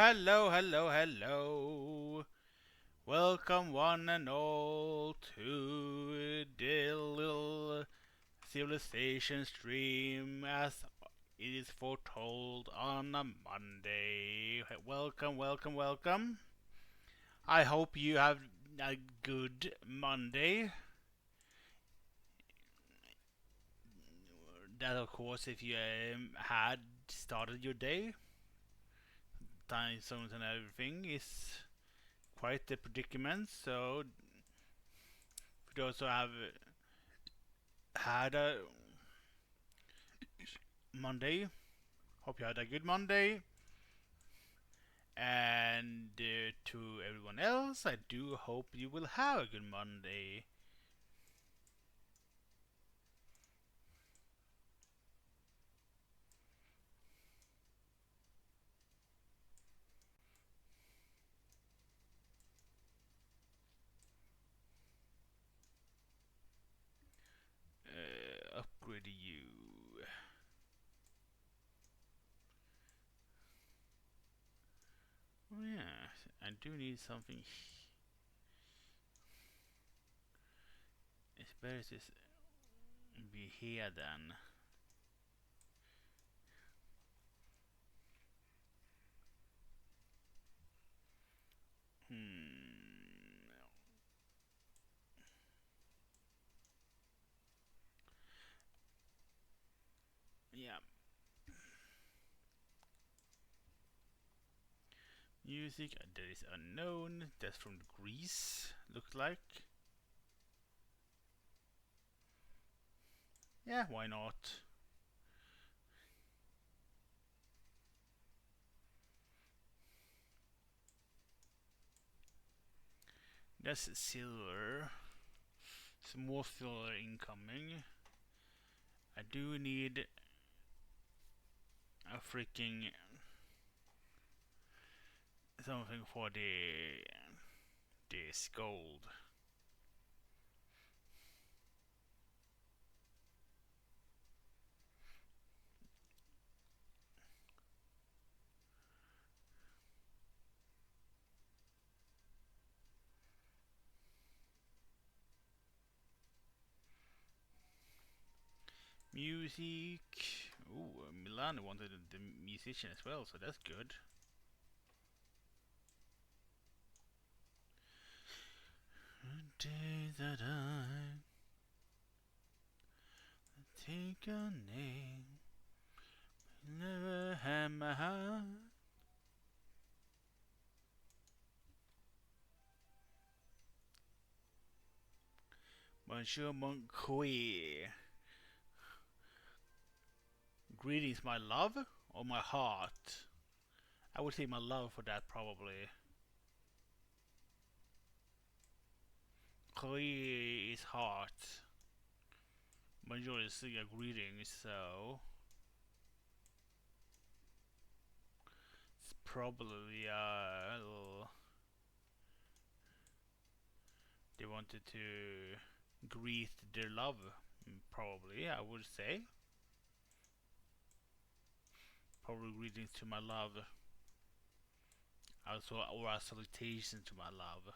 hello, hello, hello. Welcome, one and all, to the little civilization stream as it is foretold on a Monday. Welcome, welcome, welcome. I hope you have a good Monday. That, of course, if you had started your day, time zones and everything is quite the predicament. So, for those who have had a Monday, hope you had a good Monday. And to everyone else, I do hope you will have a good Monday. Upgrade you. Oh yeah, I do need something. It's better to be here then. Hmm. Yeah. Music that is unknown. That's from Greece. Looks like. Yeah, why not? That's silver. Some more silver incoming. I do need a freaking something for the this gold. Music. Ooh, Milan wanted the musician as well, so that's good. The day that I take your name, never had my heart. Bonjour, mon queer. Greetings, my love, or my heart. I would say my love for that probably. Queer is heart. Bonjour is a greeting, so it's probably a little. They wanted to greet their love, probably, I would say. Probably greetings to my love. Also, or a salutation to my love.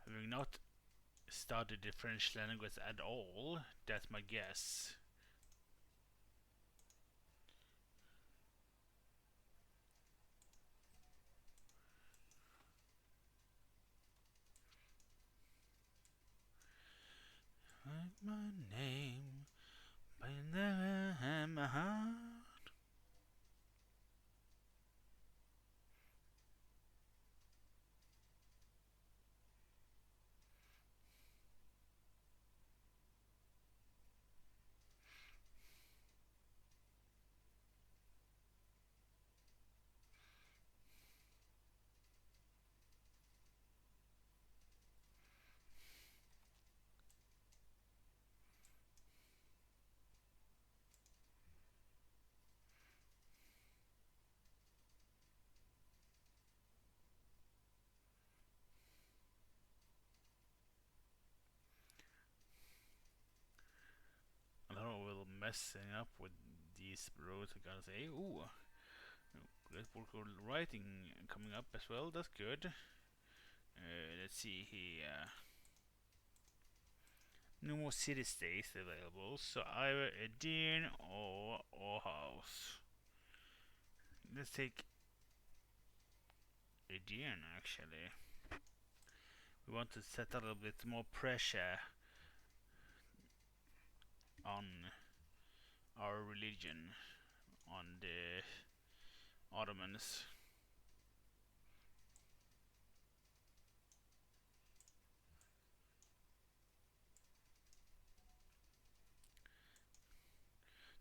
Having not studied the French language at all, that's my guess. Like my name, but you never had my heart. messing up with these roads, I gotta say. Ooh, great work on writing coming up as well. That's good. Let's see here. No more city states available, so either Edirne or Aarhus. Let's take Edirne actually. We want to set a little bit more pressure on our religion, on the Ottomans.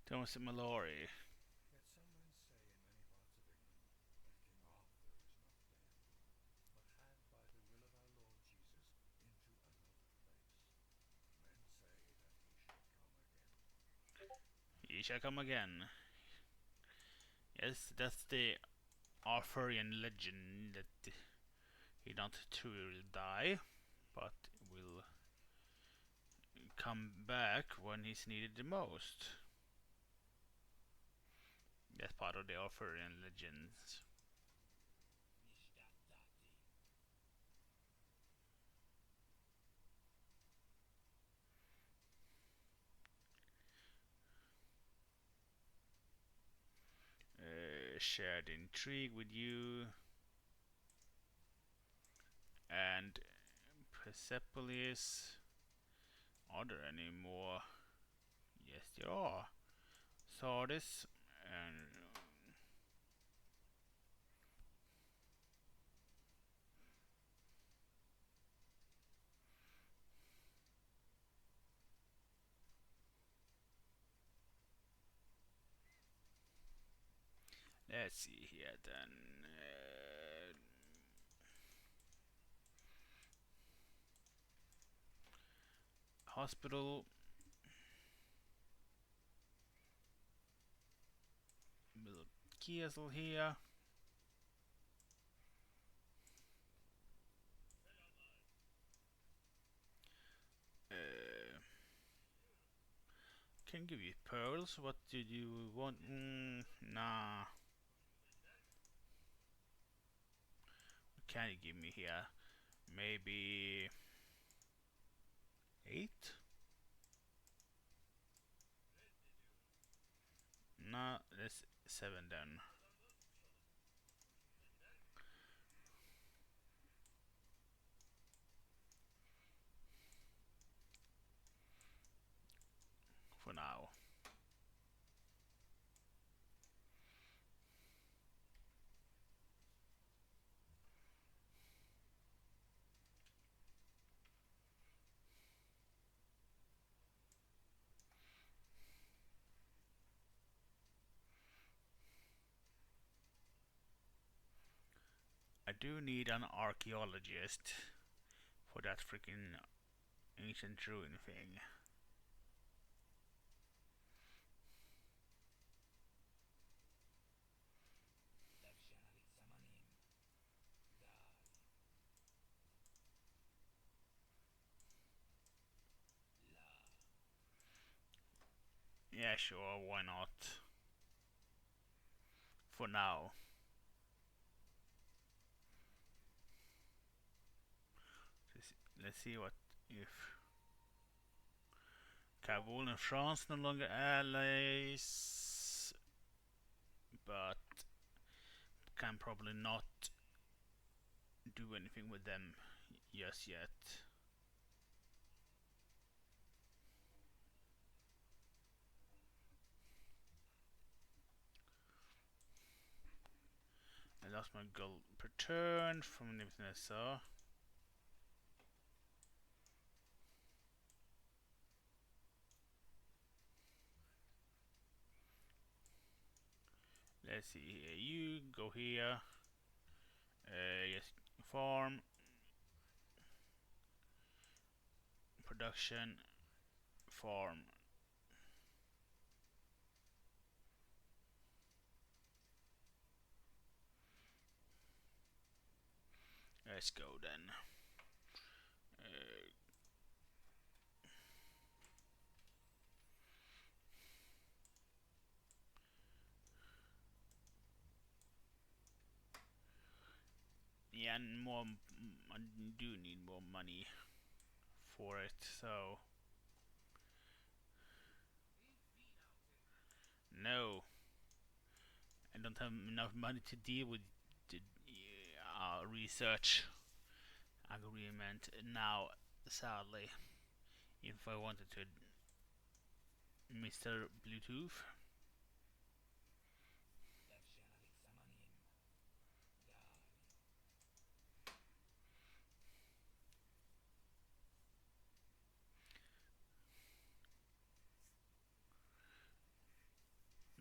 Thomas Mallory. Yet some men say in many parts of England that King Arthur is not dead, but had by the will of our Lord Jesus into another place. Men say that he shall come again. He shall come again. Yes, that's the Arthurian legend that he not truly die, but will come back when he's needed the most. That's part of the Arthurian legends. Shared intrigue with you. And Persepolis. Are there any more? Yes, there are. Sardis and let's see here then. Hospital. Little Kiesel here. Uh, can give you pearls. What did you want? Nah. What can you give me here? Maybe 8? Nah, that's 7 then. For now. I do need an archaeologist for that freaking ancient ruin thing. Yeah, sure, why not? For now. Let's see what if Kabul and France no longer allies, but can probably not do anything with them just yet. I lost my gold per turn from Nebuchadnezzar. Let's see here. You go here. Yes, farm, production, farm. Let's go then. Uh, Yeah, and more. I do need more money for it. So no, I don't have enough money to deal with the research agreement now. Sadly, if I wanted to, Mr. Bluetooth.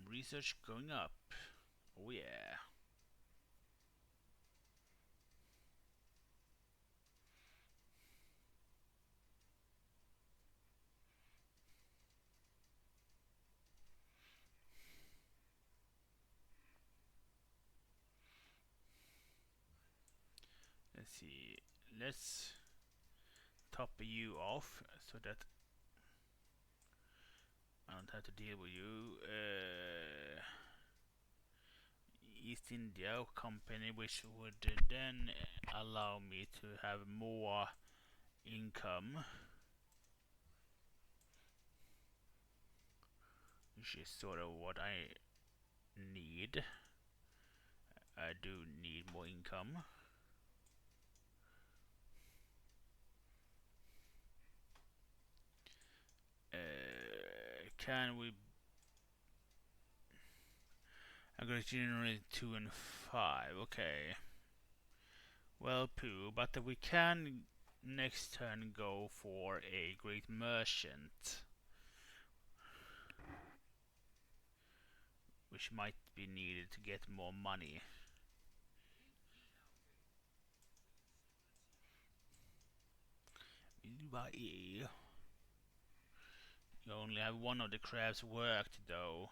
Research going up. Oh yeah. Let's see. Let's top you off so that I don't have to deal with you. East India Company, which would then allow me to have more income, which is sort of what I need. I do need more income. Can we? I'm gonna generate 2 and 5. Okay. Well, poo, but we can next turn go for a great merchant, which might be needed to get more money. You only have one of the crabs worked though.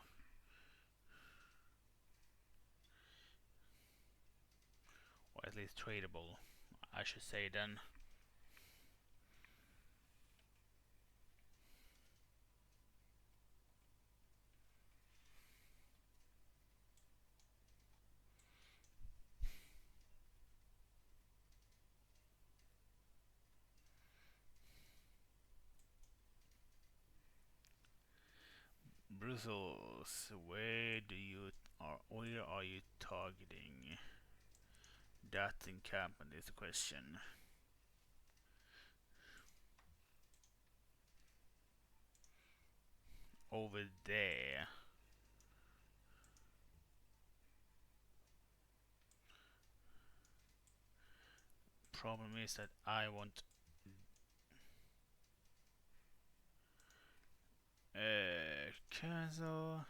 Or at least tradable, I should say then. Brussels, where are you targeting? That encampment is the question. Over there. Problem is that I want cancel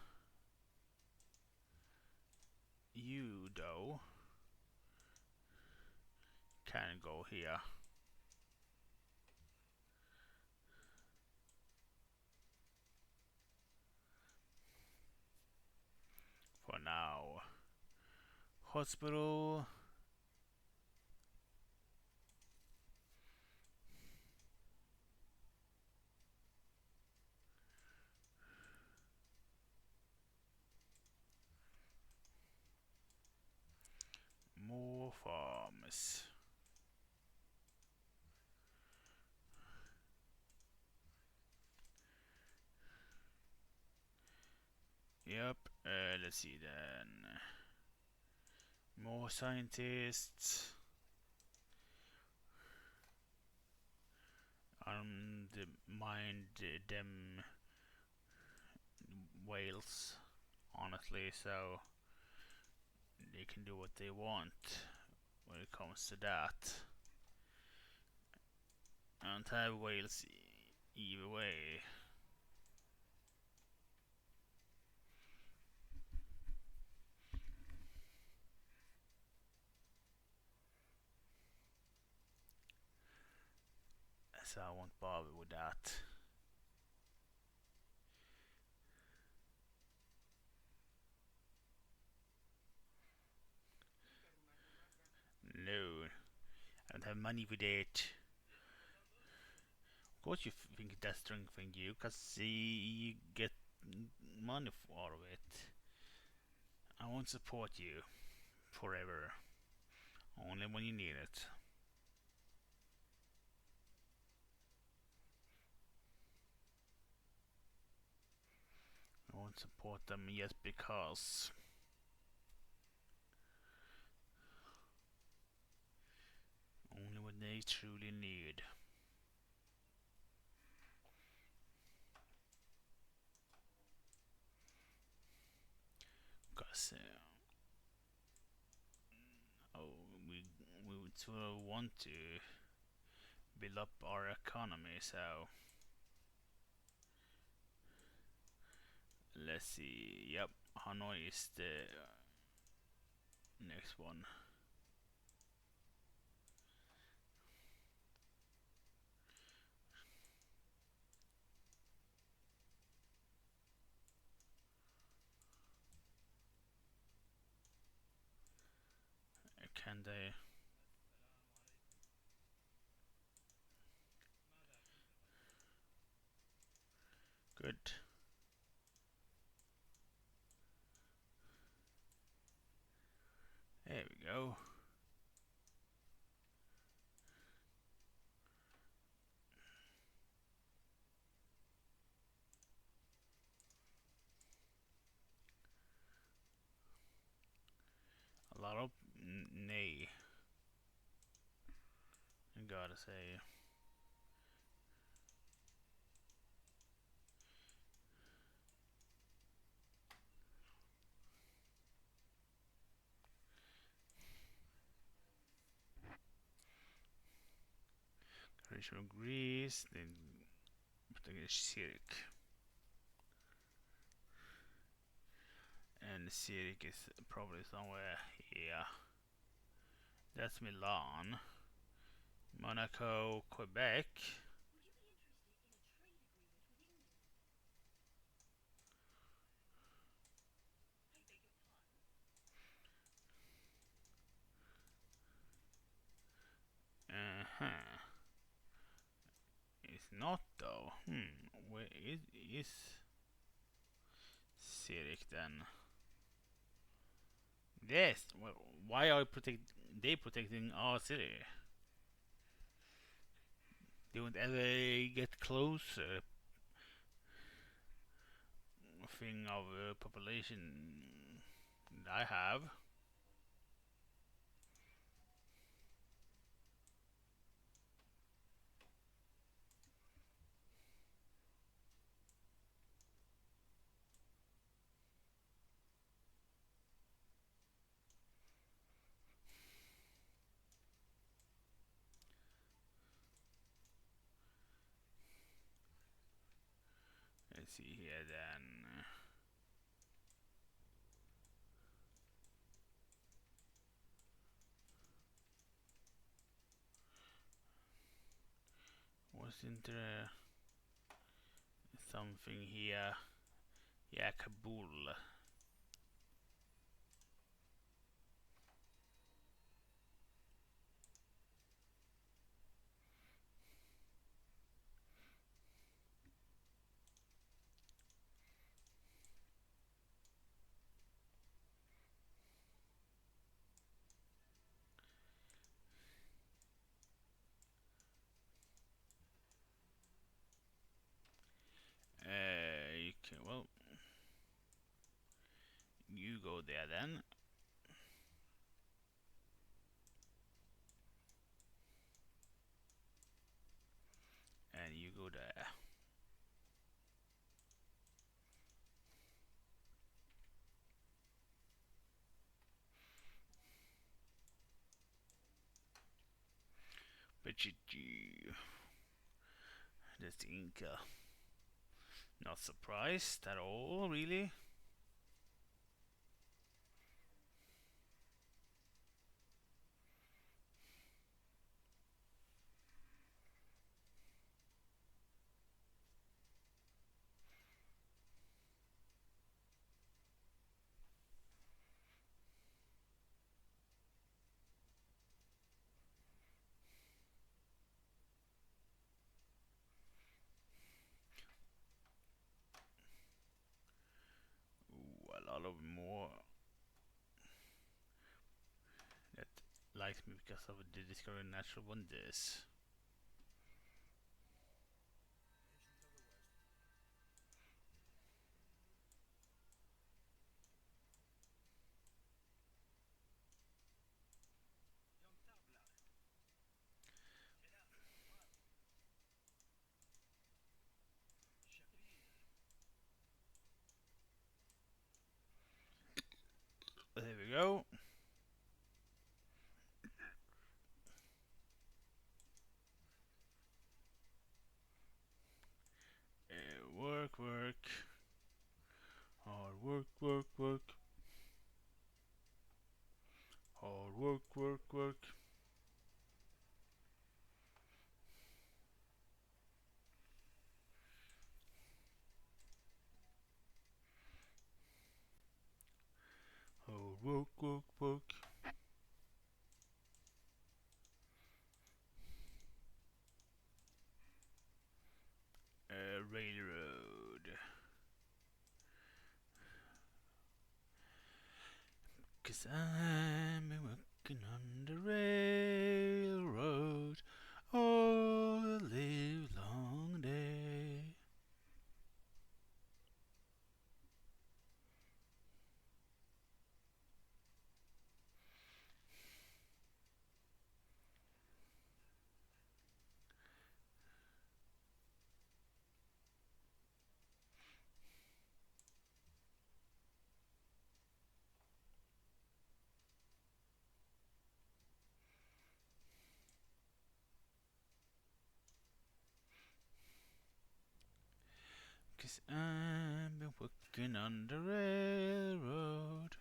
you though. Can go here. For now. Hospital. More farms. Yep, let's see then. More scientists. Mind them whales, honestly, so they can do what they want when it comes to that. I don't have whales either way. So I won't bother with that. No, I don't have money for that. Of course you think that's strengthening you, cause you get money out of it. I won't support you forever. Only when you need it. I won't support them just because. Only when they truly need. Cause oh, we would sort of want to build up our economy, so let's see. Yep, Hanoi is the next one. Can they? Good. There we go. A lot of nay. I gotta say. Croatia and Greece, then Syriac. And Syriac is probably somewhere here. That's Milan. Monaco, Quebec. Uh-huh. It's not though. Where is Syriac then? Yes. Well, why are they protecting our city? They won't ever get close. Thing of population that I have. Let's see here then. Wasn't there something here? Yeah, Kabul. You can, well, you go there then, and you go there. But that's the Inca. Not surprised at all, really. Ooh, a lot of more that likes because of the discovering natural wonders. There we go. Work, work. Hard work, work, work. Hard work, work, work. Hard work, work, work. Railroad. 'Cause I'm working on the railroad all the live long day. Cause I've been working on the railroad.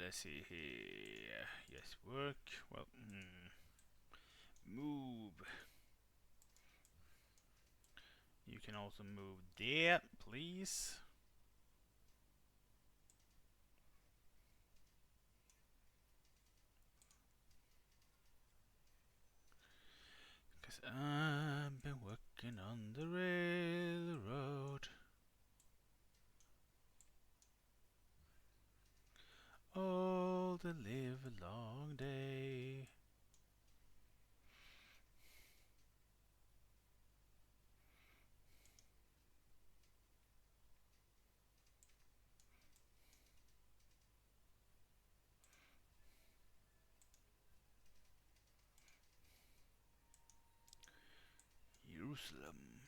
Let's see here. Yes, work. Well, move. You can also move there, please. Cause I've been working on the railroad all the live long day. Jerusalem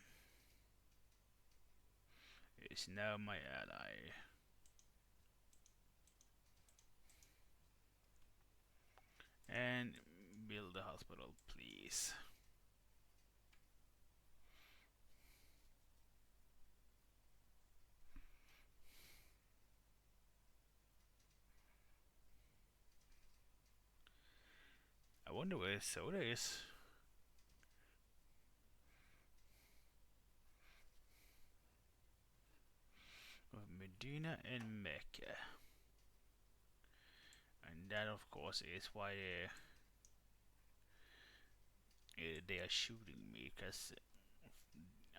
is now my ally. And build a hospital, please. I wonder where soda is. Medina and Mecca. And that, of course, is why they are shooting me, because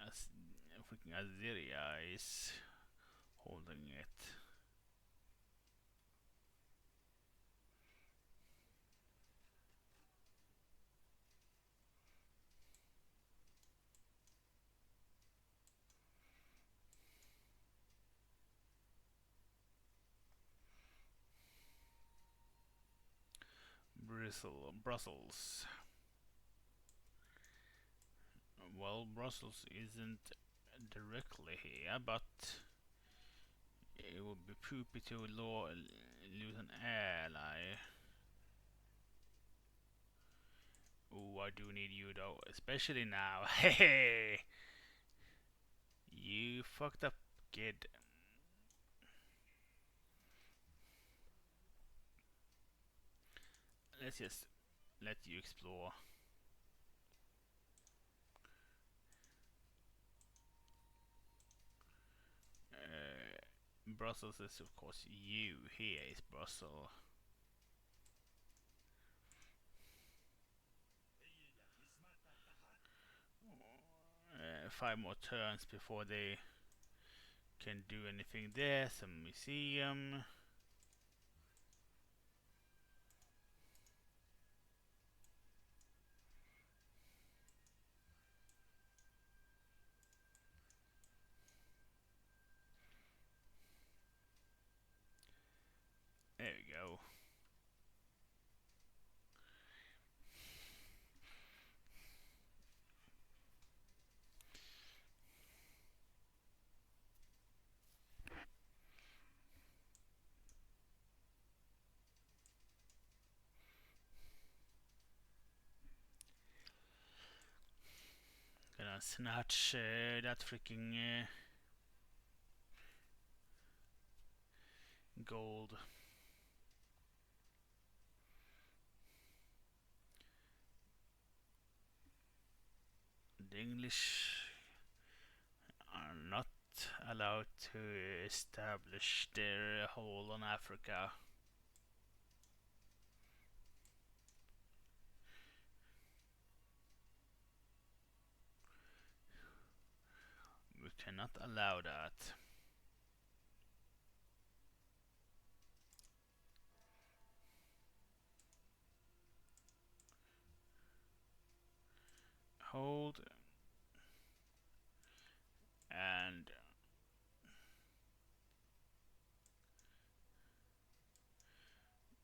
as freaking Azeria is holding it. Brussels. Well, Brussels isn't directly here, but it would be poopy to lose an ally. Oh, I do need you though, especially now. Hey, you fucked up, kid. Let's just let you explore. Brussels is of course you. Here is Brussels. 5 more turns before they can do anything there. Some museum. There we go. Gonna snatch that freaking gold. The English are not allowed to establish their hold on Africa. We cannot allow that. Hold and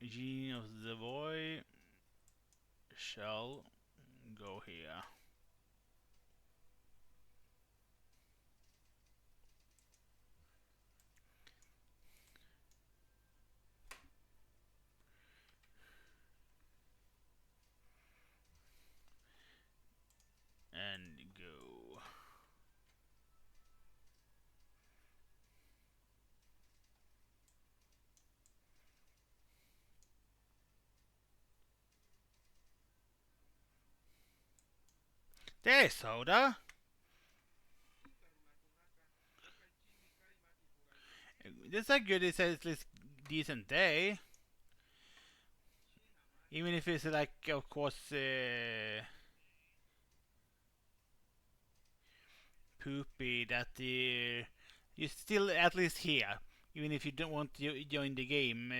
Jean of Savoy shall go here. And go. There's soda. That's a good, it's at least decent day. Even if it's like, of course, poopy that you're still at least here. Even if you don't want to join the game,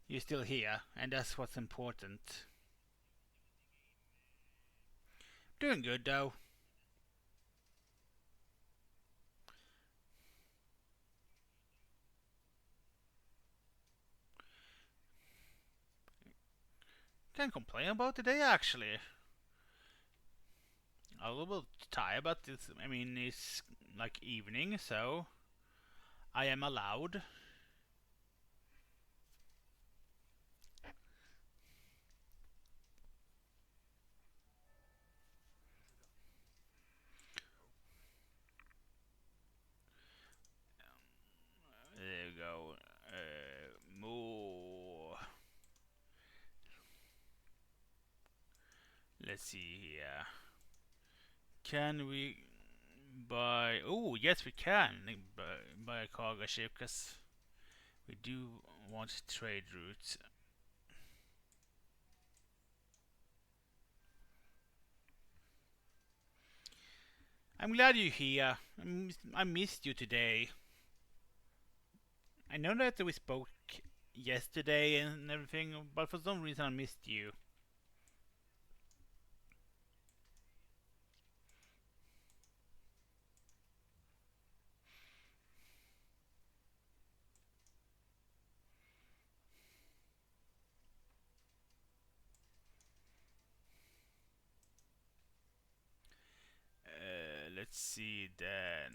you're still here, and that's what's important. Doing good though. Can't complain about today actually. A little bit tired, but I mean, it's like evening, so I am allowed. There we go. More. Let's see here. Can we buy? Oh, yes, we can buy a cargo ship because we do want trade routes. I'm glad you're here. I missed you today. I know that we spoke yesterday and everything, but for some reason I missed you. Let's see then.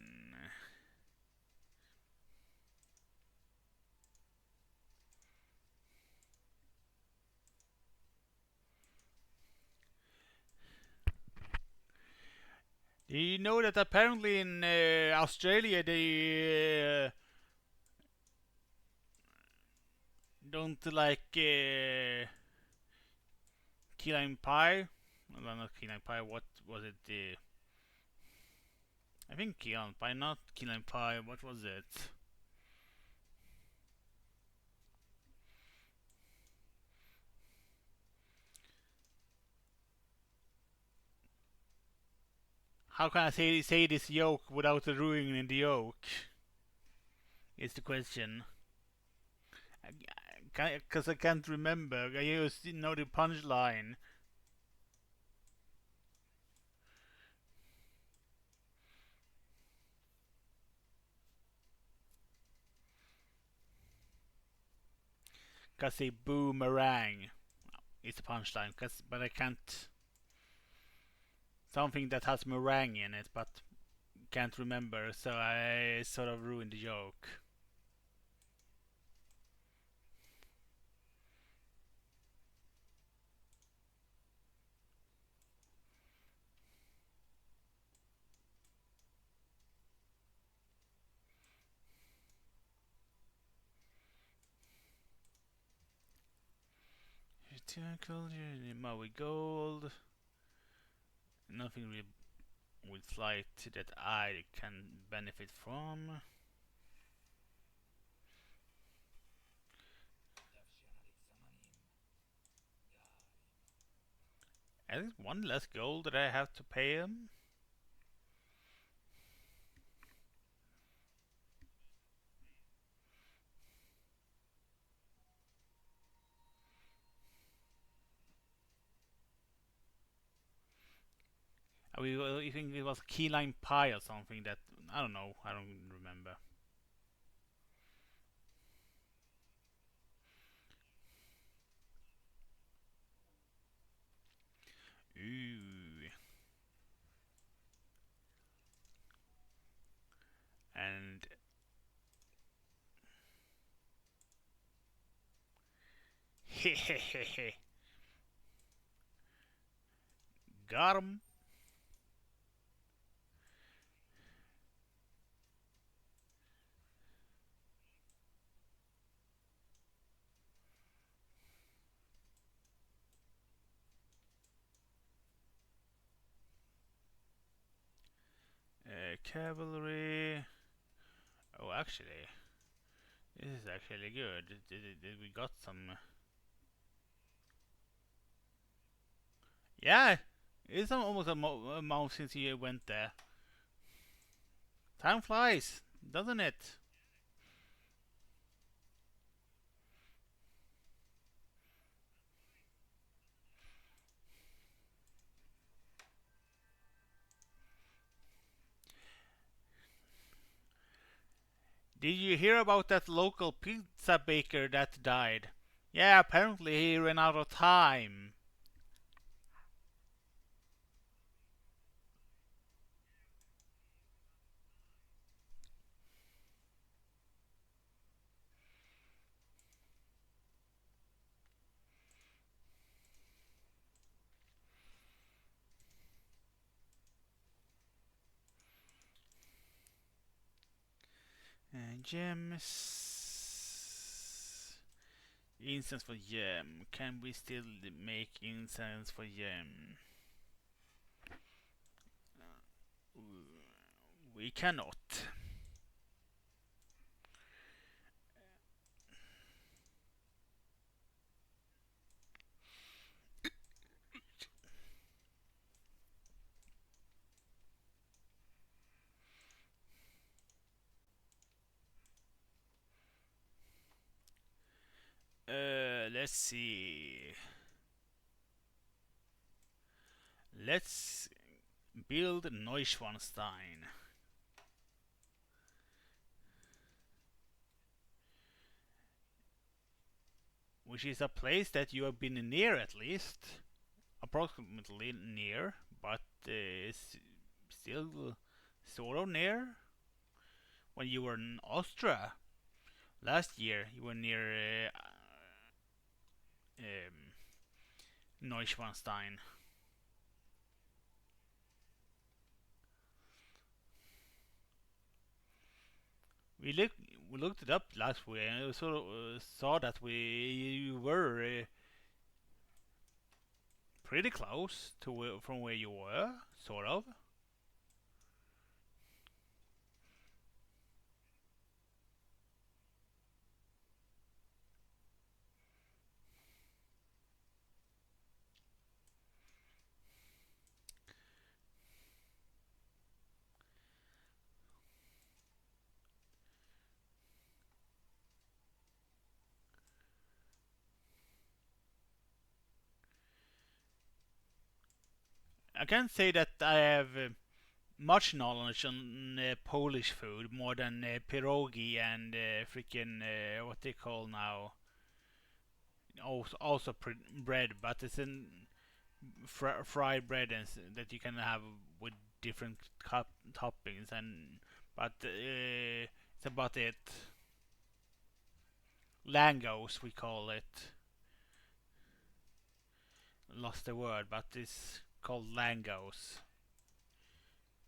Do you know that apparently in Australia they don't like key lime pie? Well, not key lime pie. What was it? I think key lime pie, not key lime pie. What was it? How can I say this joke without ruining the joke? Is the question. Because I can't remember. I just know the punchline. Because a boomerang is the punchline. But I can't. Something that has meringue in it, but can't remember, so I sort of ruined the joke. Maui Gold. Nothing really with flight that I can benefit from. At least one less gold that I have to pay him. I think it was key lime pie or something that I don't know. I don't remember. Ooh. And hehehe. Got him. Cavalry. Oh, actually, this is actually good. We got some. Yeah, it's almost a month since you went there. Time flies, doesn't it? Did you hear about that local pizza baker that died? Yeah, apparently he ran out of time. Gems. Incense for gem. Can we still make incense for gem? We cannot. Let's see. Let's build Neuschwanstein, which is a place that you have been near at least, approximately near, but it's still sort of near. When you were in Austria last year, you were near Neuschwanstein. We looked we looked it up last week and we sort of saw that we were pretty close to from where you were, sort of. I can't say that I have much knowledge on Polish food more than pierogi and freaking what they call now also bread, but it's in fried bread and that you can have with different toppings and but it's about it. Langos we call it. Lost the word, but it's called langos.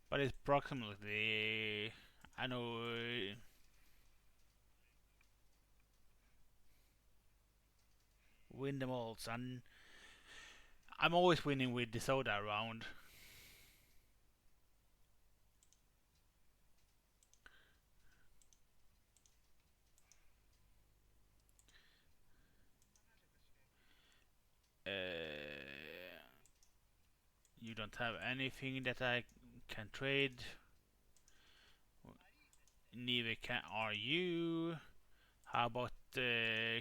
But it's approximately I know win them all, and I'm always winning with the soda around. You don't have anything that I can trade. Neither can are you. How about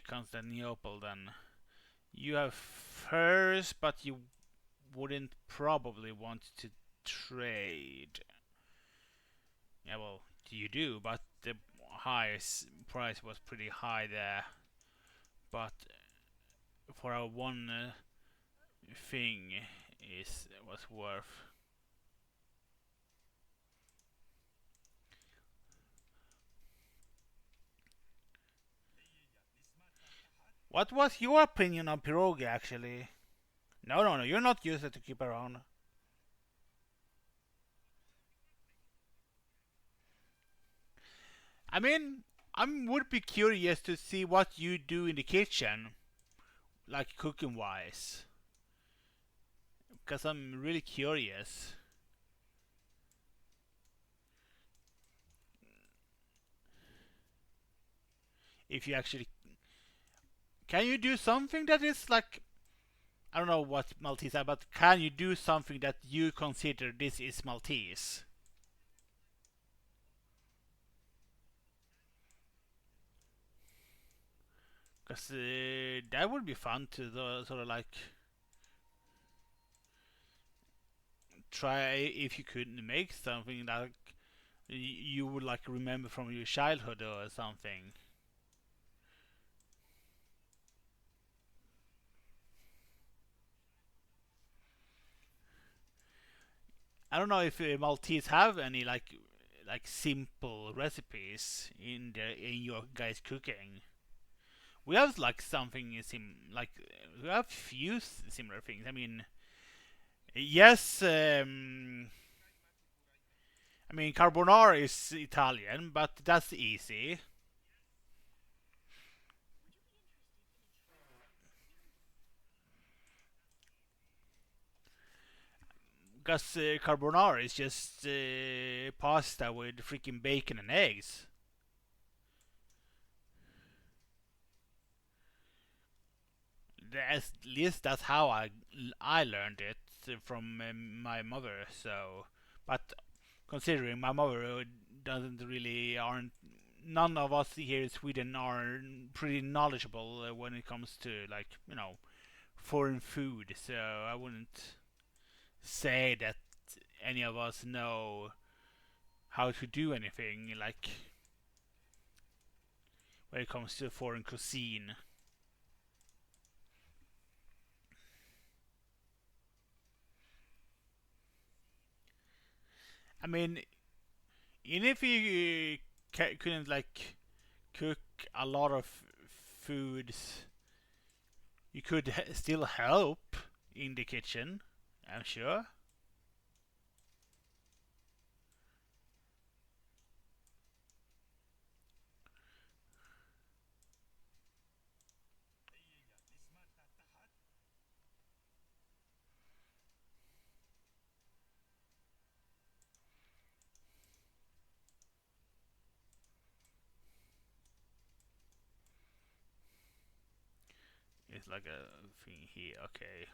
Constantinople then? You have furs, but you wouldn't probably want to trade. Yeah, well, you do, but the highest price was pretty high there. But for a one thing is was worth. What was your opinion on pierogi actually? No, no, no, you're not used to keep around. I mean, I would be curious to see what you do in the kitchen, like cooking wise, because I'm really curious. If you actually can you do something that is like I don't know what Maltese are, but can you do something that you consider this is Maltese? Because that would be fun to sort of like try if you could make something that you would like remember from your childhood or something. I don't know if Maltese have any like simple recipes in your guys' cooking. We have like something like we have few similar things. I mean, yes, I mean carbonara is Italian, but that's easy. Because carbonara is just pasta with freaking bacon and eggs. At least that's how I learned it from my mother. So, but considering my mother doesn't really aren't none of us here in Sweden are pretty knowledgeable when it comes to like foreign food. So I wouldn't say that any of us know how to do anything like when it comes to foreign cuisine. I mean, even if you couldn't like cook a lot of foods, you could still help in the kitchen. I'm sure. It's like a thing here. Okay.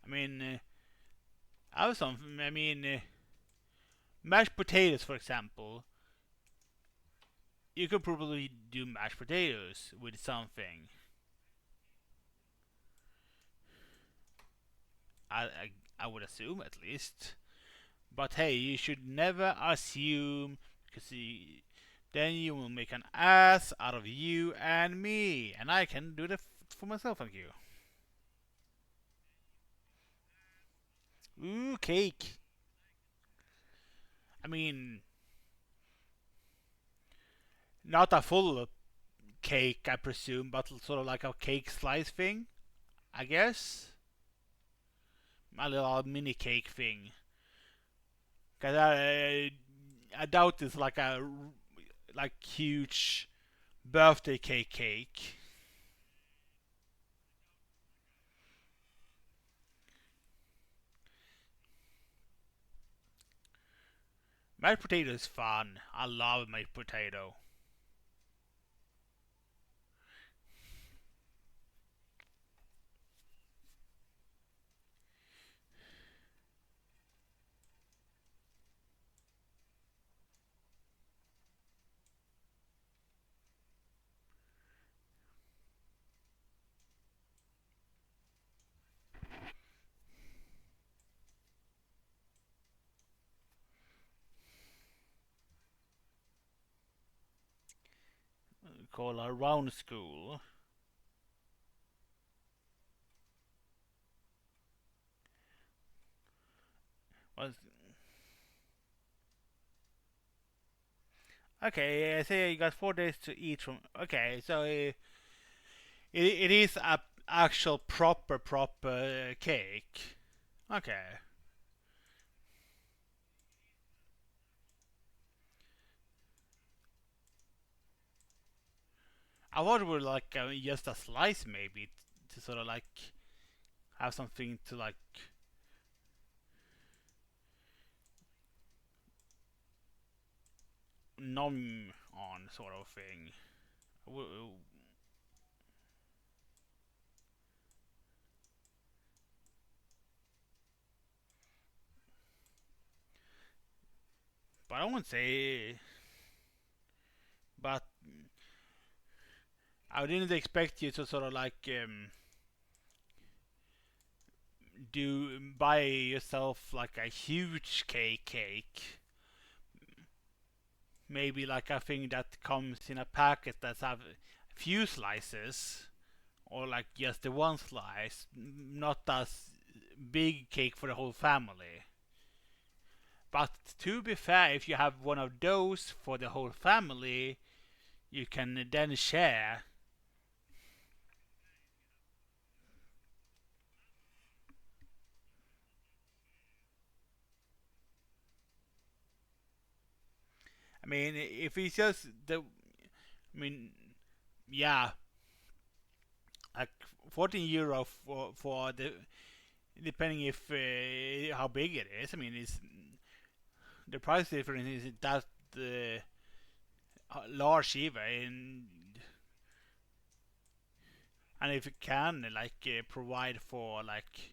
I mean, I have some. I mean, mashed potatoes, for example. You could probably do mashed potatoes with something. I would assume at least. But hey, you should never assume because then you will make an ass out of you and me, and I can do that for myself. Thank you. Ooh, cake. I mean, not a full cake, I presume, but sort of like a cake slice thing, I guess. A little mini cake thing. Cause I doubt it's like a huge birthday cake. Mashed potato is fun. I love mashed potato. Call a round school. Was okay. I say you got 4 days to eat from. Okay, so it is a actual proper cake. Okay. I thought it would like just a slice maybe to sort of like have something to like nom on sort of thing. But I won't say. But I didn't expect you to sort of like do buy yourself like a huge cake. Maybe like a thing that comes in a packet that have a few slices, or like just the one slice, not a big cake for the whole family. But to be fair, if you have one of those for the whole family, you can then share. I mean, if it's just the, I mean, yeah, like 14 euro for the, depending if how big it is. I mean, it's the price difference is that large either, and if you can like provide for like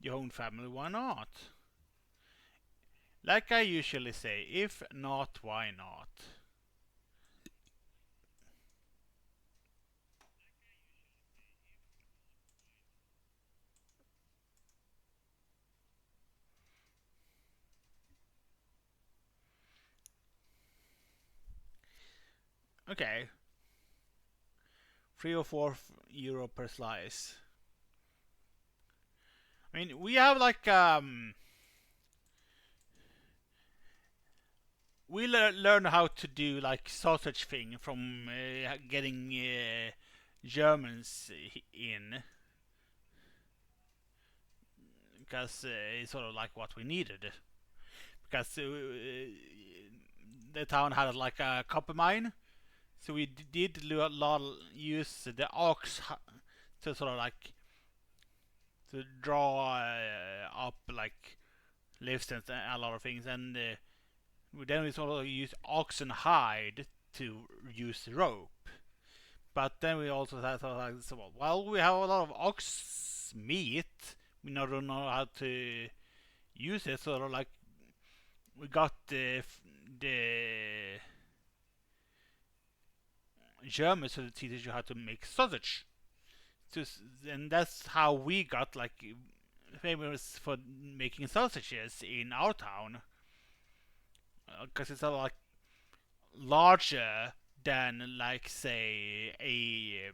your own family, why not? Like I usually say, if not, why not? Okay, 3 or 4 euro per slice. I mean, we have like we learn how to do like sausage thing from getting Germans in, because it's sort of like what we needed, because the town had like a copper mine, so we did use the ox to sort of like to draw up like lifts and a lot of things, and then we sort of use oxen hide to use rope. But then we also had sort of like, well, we have a lot of ox meat. We don't know how to use it. Sort of like we got the Germans who teach you how to make sausage. And that's how we got like famous for making sausages in our town, because it's a lot like larger than like say a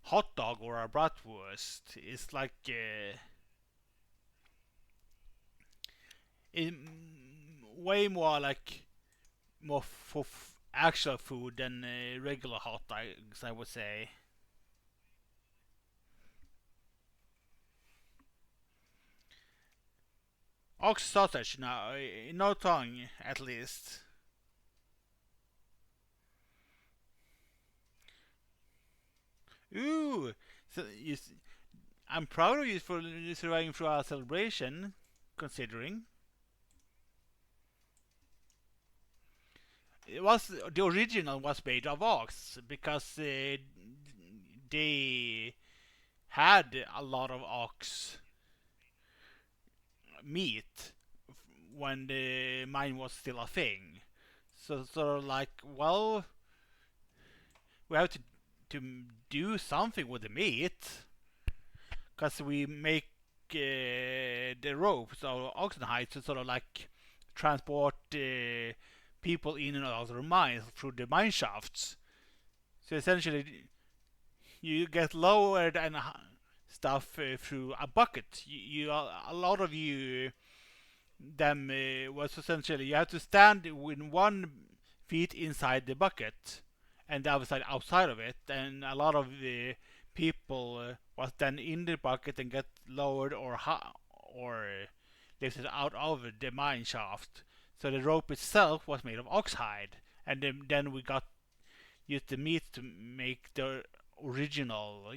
hot dog or a bratwurst. It's like way more like more for actual food than regular hot dogs, I would say. Ox sausage, no tongue at least. Ooh, so I'm proud of you for surviving through our celebration, considering. It was the original was made of ox because they had a lot of ox meat when the mine was still a thing. So sort of like, well, we have to do something with the meat because we make the ropes or oxen hides to sort of like transport people in and out of the mines through the mine shafts. So essentially, you get lowered and stuff through a bucket. A lot of you them was essentially you have to stand with 1 feet inside the bucket and the other side outside of it, and a lot of the people was then in the bucket and get lowered or lifted out of the mine shaft. So the rope itself was made of oxhide, and then we got used the meat to make the original,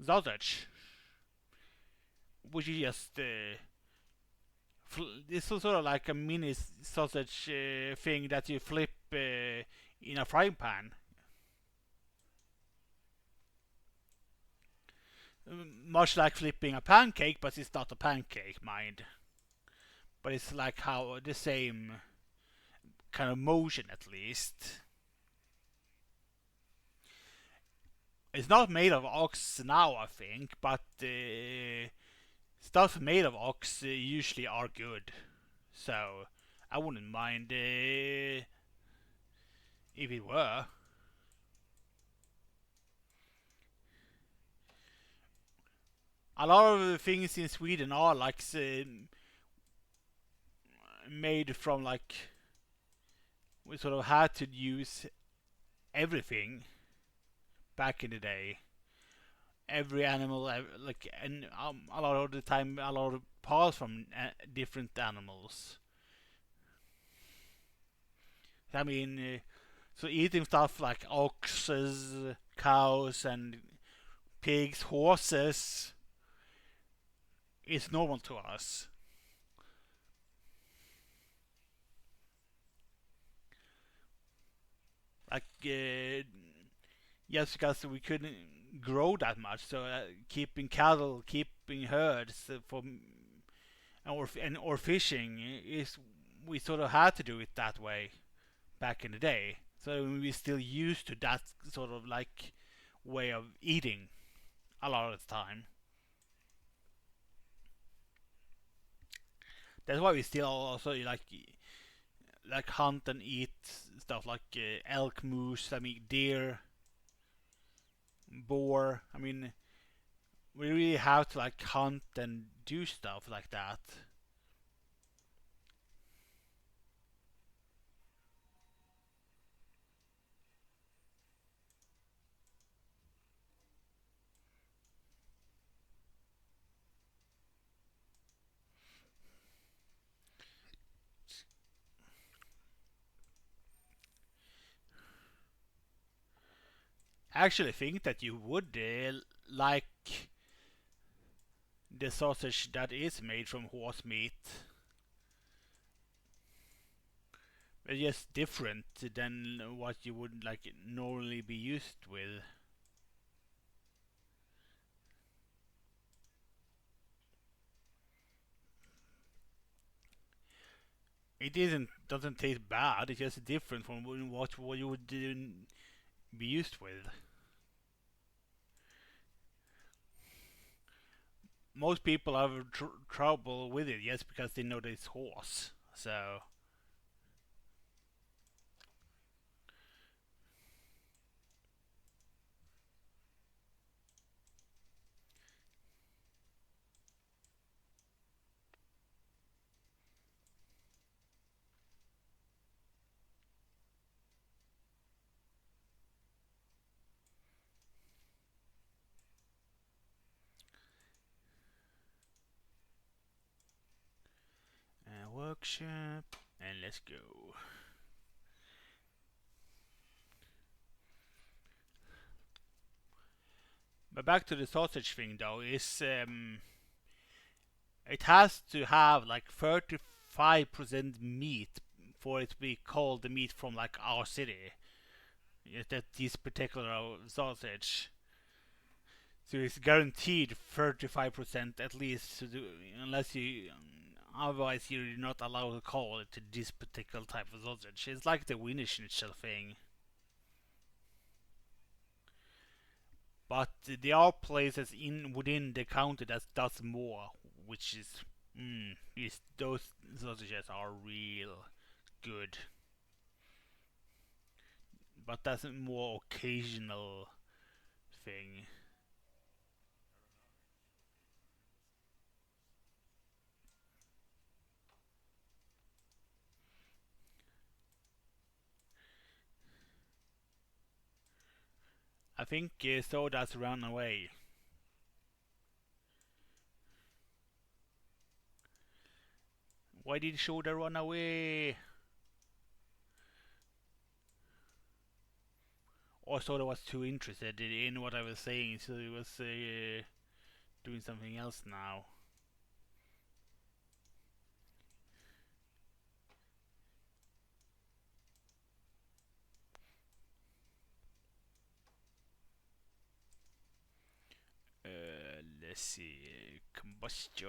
sausage, which is just this is sort of like a mini sausage thing that you flip in a frying pan. Much like flipping a pancake, but it's not a pancake, mind. But it's like how the same kind of motion, at least. It's not made of ox now, I think, but stuff made of ox usually are good. So I wouldn't mind if it were. A lot of the things in Sweden are like made from like we sort of had to use everything back in the day. Every animal, like, and a lot of the time, a lot of parts from different animals. I mean, so eating stuff like oxes, cows, and pigs, horses is normal to us. Like, yes, because we couldn't grow that much, so keeping cattle, keeping herds or fishing is we sort of had to do it that way back in the day. So we still used to that sort of like way of eating a lot of the time. That's why we still also like hunt and eat stuff like elk, moose. I mean deer, boar. I mean we really have to like hunt and do stuff like that. I actually think that you would like the sausage that is made from horse meat. It's just different than what you would like normally be used with. It isn't doesn't taste bad. It's just different from what you would be used with. Most people have trouble with it just because they know that it's horse. So workshop and let's go. But back to the sausage thing though, is it has to have like 35% meat for it to be called the meat from like our city. That this particular sausage. So it's guaranteed 35% at least, unless you. Otherwise, you're not allowed to call it this particular type of sausage. It's like the Wiener Schnitzel thing. But there are places in within the county that does more, which is those sausages are real good. But that's a more occasional thing. I think Soda's run away. Why did Soda run away? Or Soda was too interested in what I was saying, so he was doing something else now. Let's see. Combustion.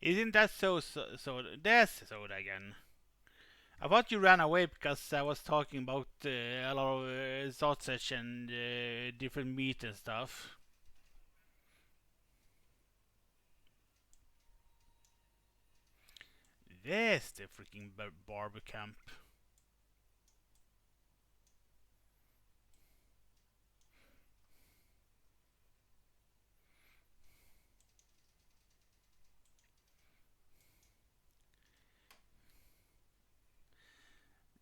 Isn't that so? There's Soda again. I thought you ran away because I was talking about a lot of sausage and different meat and stuff. There's the freaking barber camp.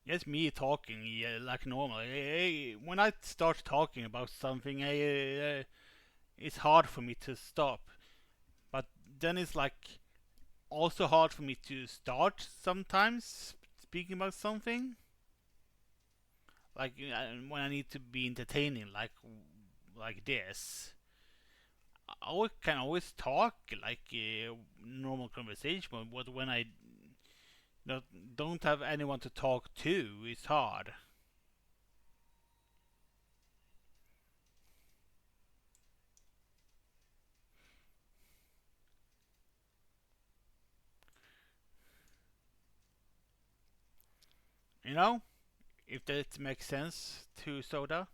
It's me talking, yeah, like normal. When I start talking about something, it's hard for me to stop. But then it's like also hard for me to start sometimes speaking about something. Like when I need to be entertaining, like this. Can always talk like normal conversation, but when I don't have anyone to talk to, it's hard. You know, if that makes sense to Soda.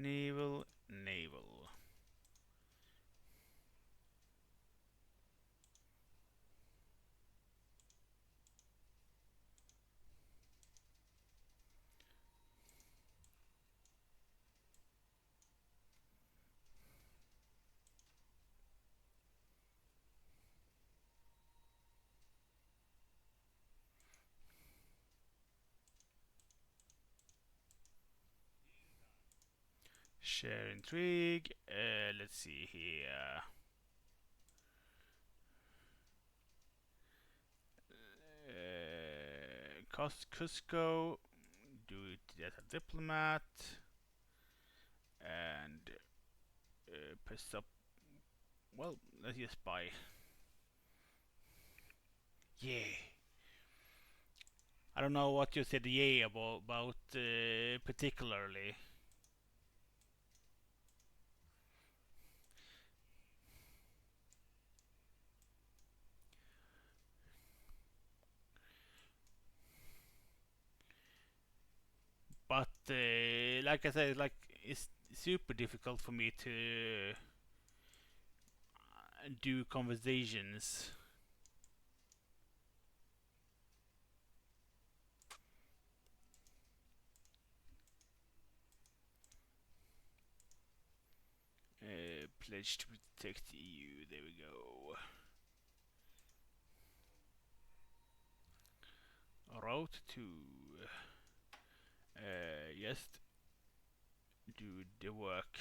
Naval, naval. Share intrigue. Let's see here. Cusco. Do it as a diplomat. And press up. Well, let's just buy. Yeah. I don't know what you said yeah about particularly. But like I said, like it's super difficult for me to do conversations. Pledge to protect the EU. There we go. Route to yes, do the work.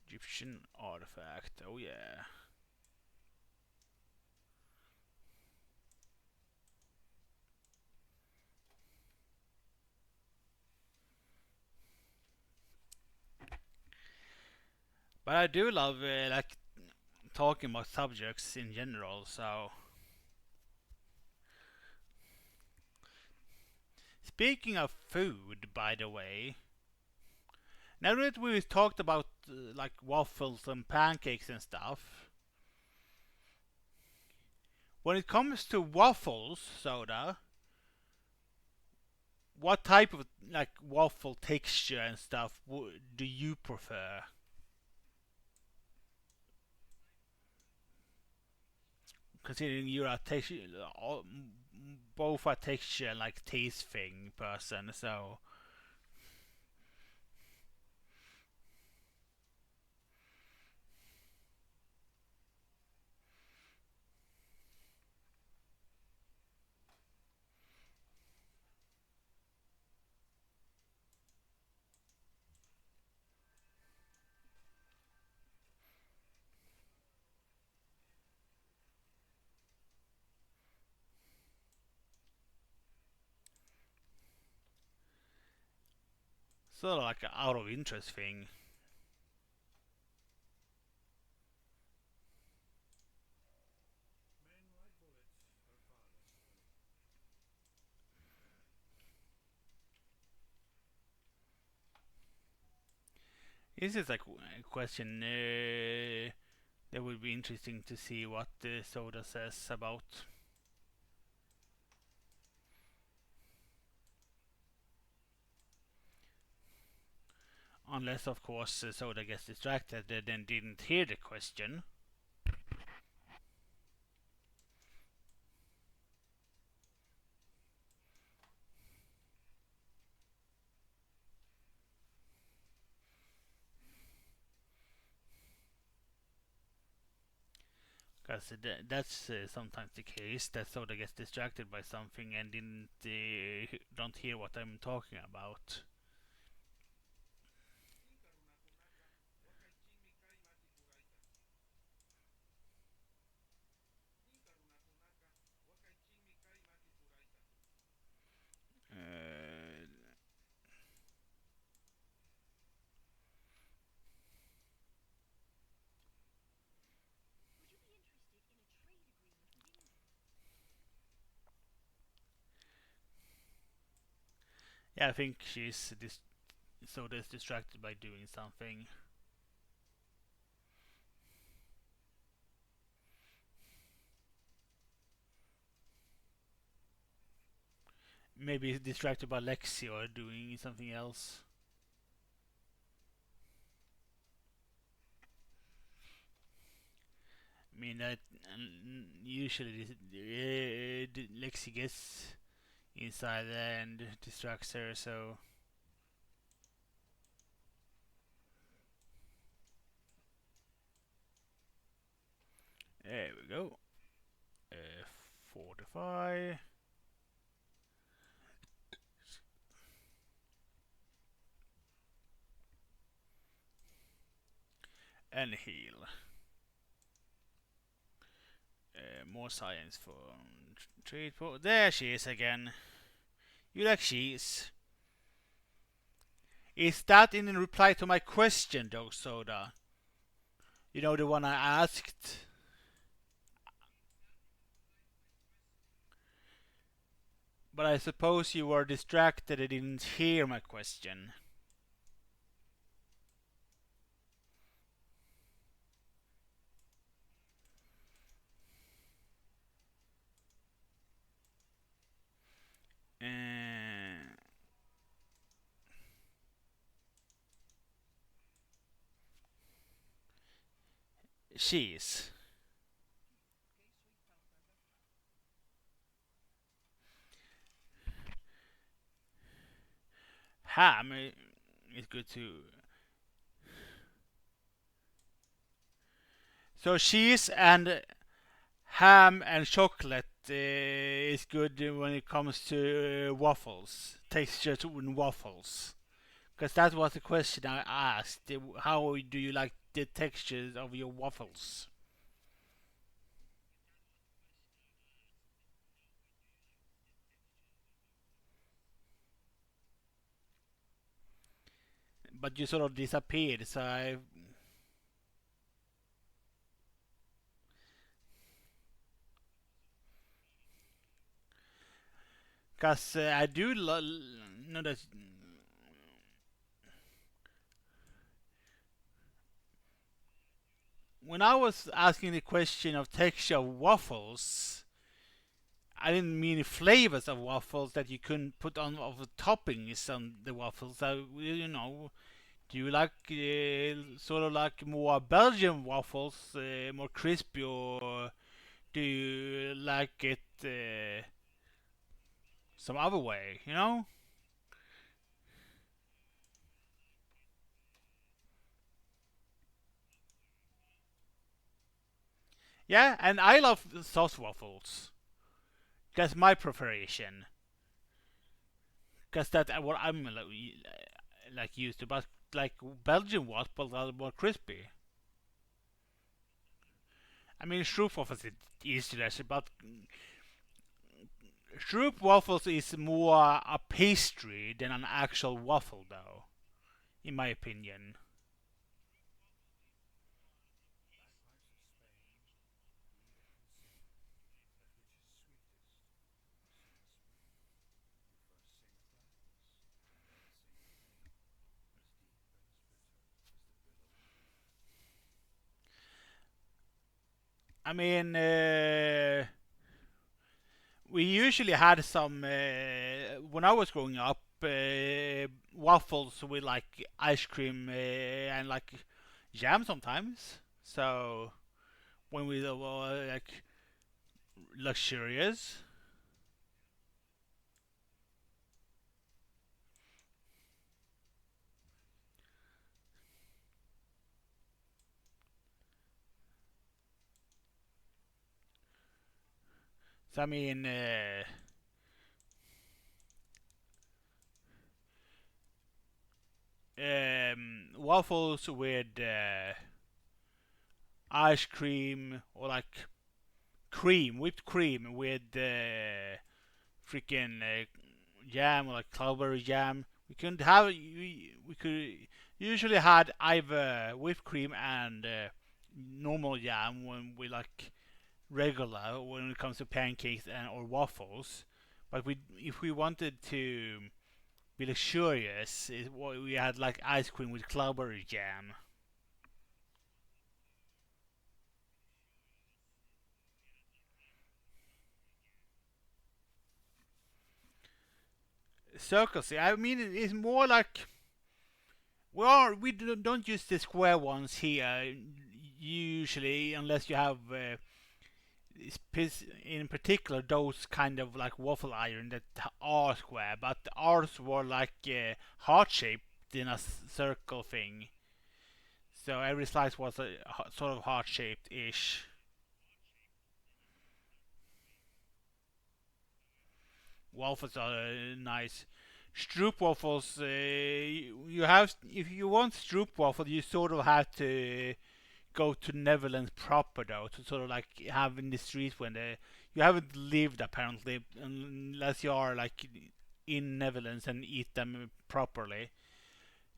Egyptian artifact. Oh yeah. But I do love like talking about subjects in general. So speaking of food, by the way, now that we've talked about like waffles and pancakes and stuff, when it comes to waffles, Soda, what type of like waffle texture and stuff do you prefer? Considering you're a texture, both a texture and like taste thing person, so sort of like an out of interest thing. Men like bullets are far less thrilling. This is like a question that would be interesting to see what the Soda says about. Unless, of course, Soda gets distracted and then didn't hear the question. Because that's sometimes the case that Soda gets distracted by something and didn't don't hear what I'm talking about. Uh, yeah, I think Soda is distracted by doing something. maybe distracted by Lexi or doing something else. I mean, usually Lexi gets inside there and distracts her, so. There we go. Fortify. And heal. More science for treat. There she is again. You like cheese? Is that in reply to my question, Dog Soda? You know, the one I asked? But I suppose you were distracted and didn't hear my question. Cheese. Ham is good too. So cheese and ham and chocolate is good when it comes to waffles. Textures in waffles. Because that was the question I asked. How do you like the textures of your waffles? But you sort of disappeared, so I. Because I do know that. When I was asking the question of texture of waffles, I didn't mean flavors of waffles that you couldn't put on of the toppings on the waffles. So, you know, do you like sort of like more Belgian waffles, more crispy, or do you like it some other way? You know? Yeah, and I love sauce waffles. That's my preparation. Because that's what I'm like used to. But like Belgian waffles are more crispy. I mean, stroopwafels is delicious, but stroopwafels is more a pastry than an actual waffle, though, in my opinion. I mean, we usually had some when I was growing up waffles with like ice cream and like jam sometimes. So when we were like luxurious. So I mean, waffles with ice cream or like cream, whipped cream with freaking jam or like cloudberry jam. We couldn't have we could usually had either whipped cream and normal jam when we like regular when it comes to pancakes and or waffles. But we if we wanted to be luxurious, we had like ice cream with cloudberry jam. circles. I mean, it's more like we don't use the square ones here usually, unless you have in particular those kind of like waffle iron that are square, but ours were like heart shaped in a circle thing. So every slice was a sort of heart shaped ish. Waffles are nice. Stroop waffles, you have if you want stroop waffle, you sort of have to go to Netherlands proper though to sort of like have in the streets when you haven't lived apparently unless you are like in Netherlands and eat them properly.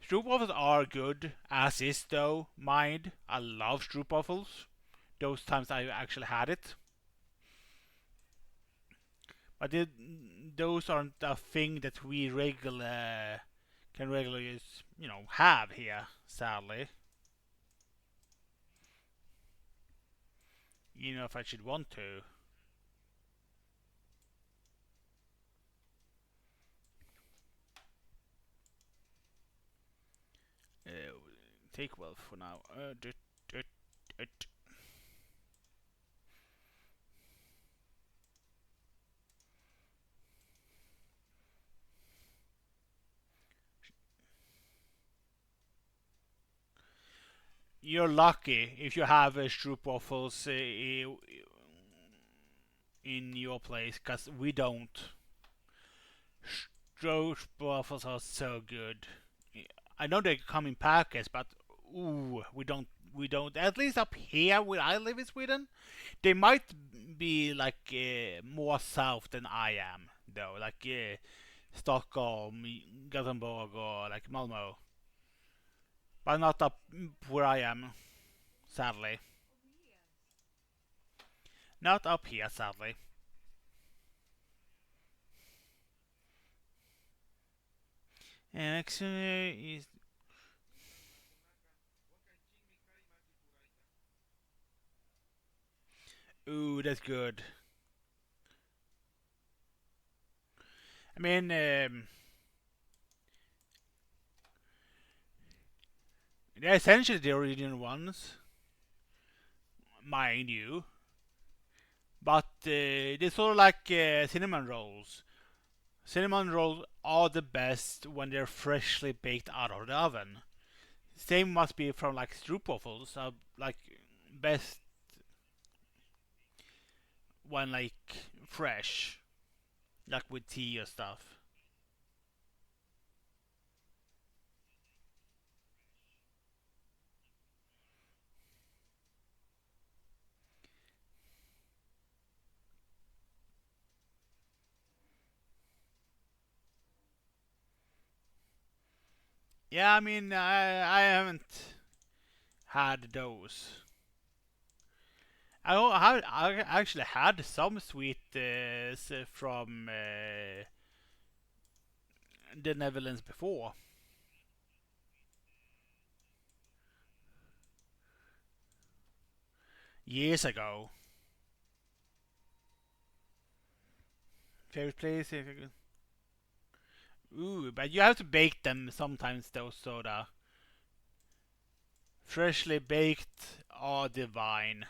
Stroopwafels are good, as is though. Mind, I love stroopwafels. Those times I actually had it, but those aren't a thing that we can regularly, have here. Sadly, if I should want to. Uh, Take well for now. You're lucky if you have stroopwafels in your place, cause we don't. Stroopwafels are so good. I know they come in packets, but ooh, we don't. We don't. At least up here where I live in Sweden, they might be like more south than I am, though. Like Stockholm, Gothenburg, or like Malmo, but not up where I am. Sadly, not up here. Sadly. Actually, is ooh, that's good. I mean, they're essentially the original ones, mind you. But they're sort of like cinnamon rolls. Cinnamon rolls are the best when they're freshly baked out of the oven. Same must be from like stroopwafels. Like best when like fresh, like with tea or stuff. Yeah, I mean, I haven't had those. I actually had some sweet from the Netherlands before, years ago. Favorite place? Ooh, but you have to bake them sometimes, those soda. Freshly baked are divine.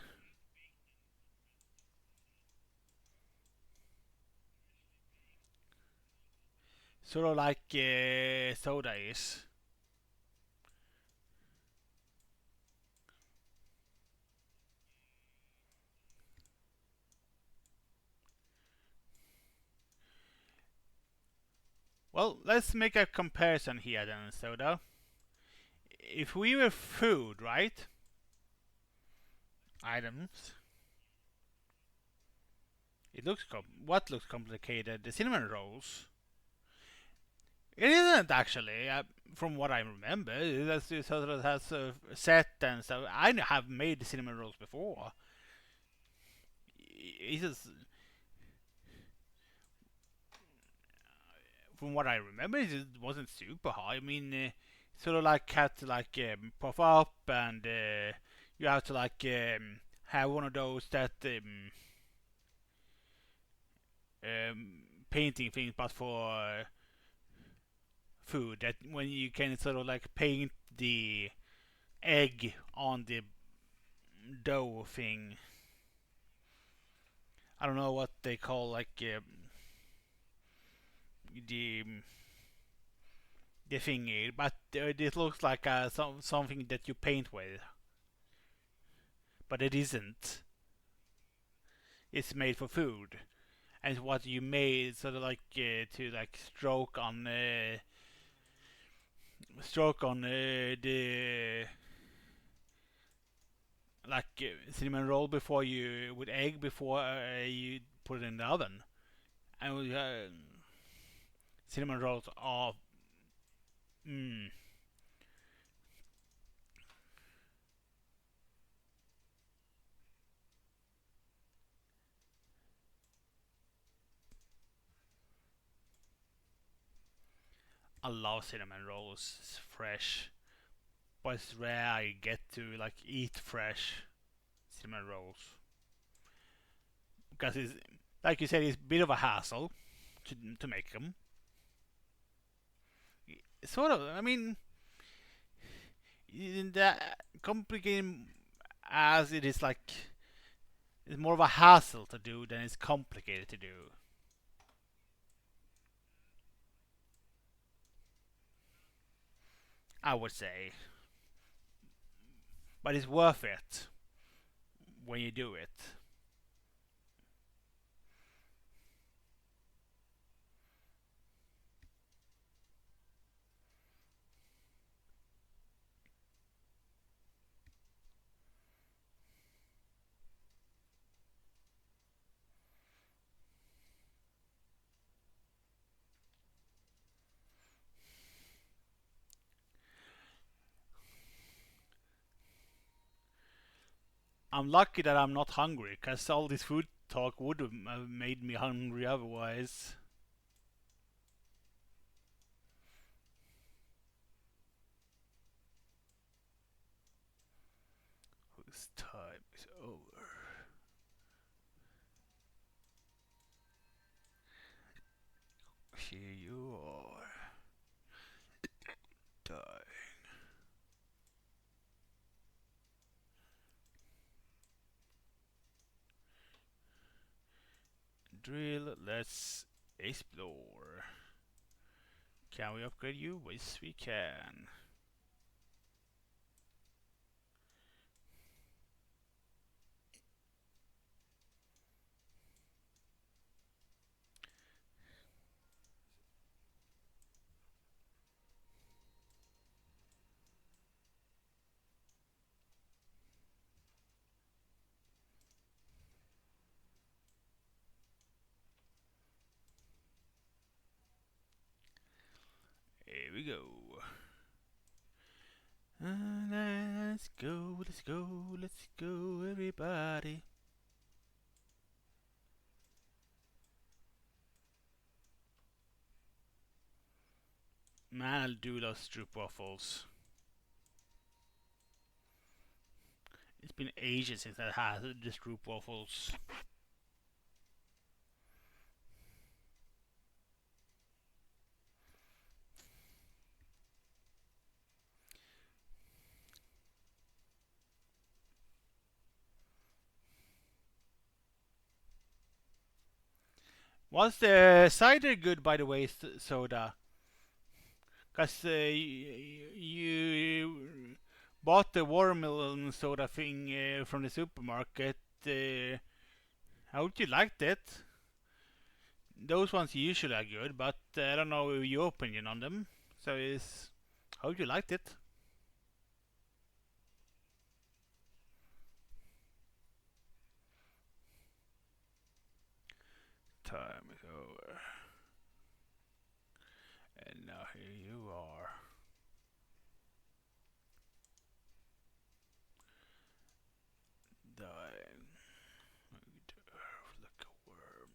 Sort of like soda is. Well, let's make a comparison here then, soda. If we were food, right? Items. What looks complicated? The cinnamon rolls. It isn't actually, from what I remember. It sort of has a set and stuff. I have made cinnamon rolls before. It's just, from what I remember, it just wasn't super hard. I mean, sort of like had to like puff up, and you have to like have one of those that painting things, but for food. That when you can sort of like paint the egg on the dough thing. I don't know what they call like the the thingy, but it looks like something that you paint with, but it isn't. It's made for food, and it's what you made sort of like to like stroke on the like cinnamon roll before you with egg before you put it in the oven. And cinnamon rolls are mm, I love cinnamon rolls. It's fresh, but it's rare I get to like eat fresh cinnamon rolls because it's like you said, it's a bit of a hassle to make them. Sort of. I mean, in the complicated as it is, like it's more of a hassle to do than it's complicated to do. I would say, but it's worth it when you do it. I'm lucky that I'm not hungry, because all this food talk would have made me hungry otherwise. Whose time is over? Here you are, die. Drill, let's explore. Can we upgrade you? Yes, we can. Here we go. Let's go, let's go, let's go, everybody. Man, I'll do those stroop waffles. It's been ages since I had the stroop waffles. Was the cider good, by the way, Soda? Because you bought the watermelon soda thing from the supermarket. How would you liked it? Those ones usually are good, but I don't know your opinion on them. So is how you liked it? Time is over, and now here you are. Dying like a worm.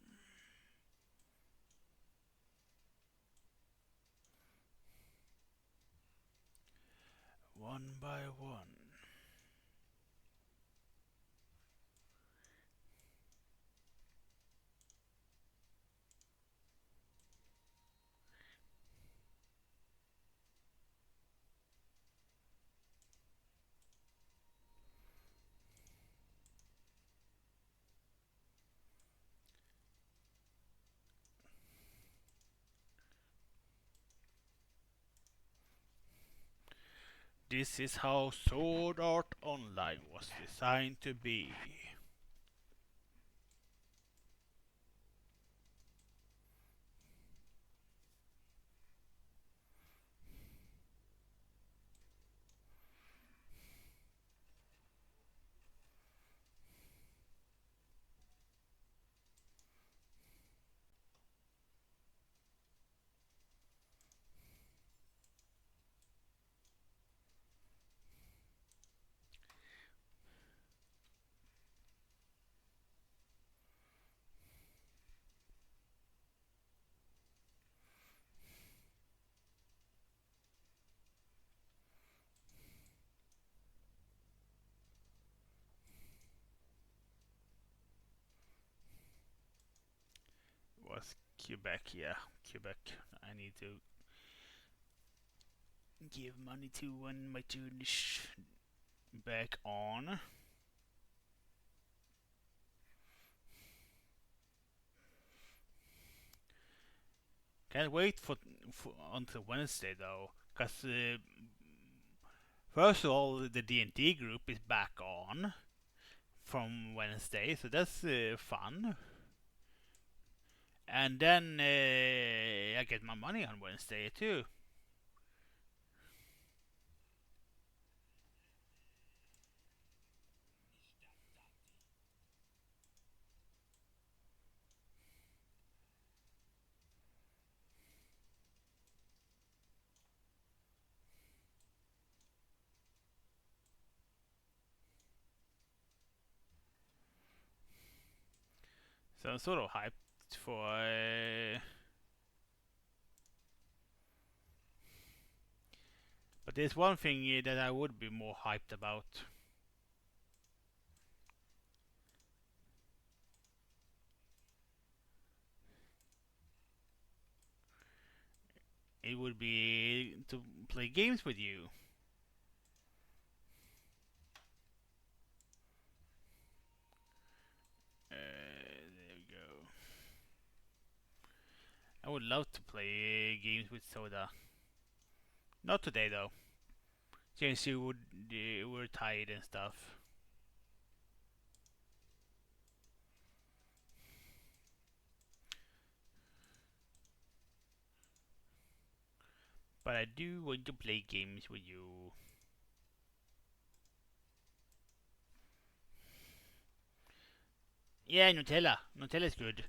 One by one. This is how Sword Art Online was designed to be. Was Quebec, yeah, Quebec. I need to give money to when my tune is back on. Can't wait for until Wednesday though, cause first of all the D&D group is back on from Wednesday, so that's fun. And then I get my money on Wednesday too. So I'm sort of hyped for. But there's one thing that I would be more hyped about. It would be to play games with you. There we go. I would love to play games with Soda. Not today though, since you were tired and stuff. But I do want to play games with you. Yeah, Nutella. Nutella is good.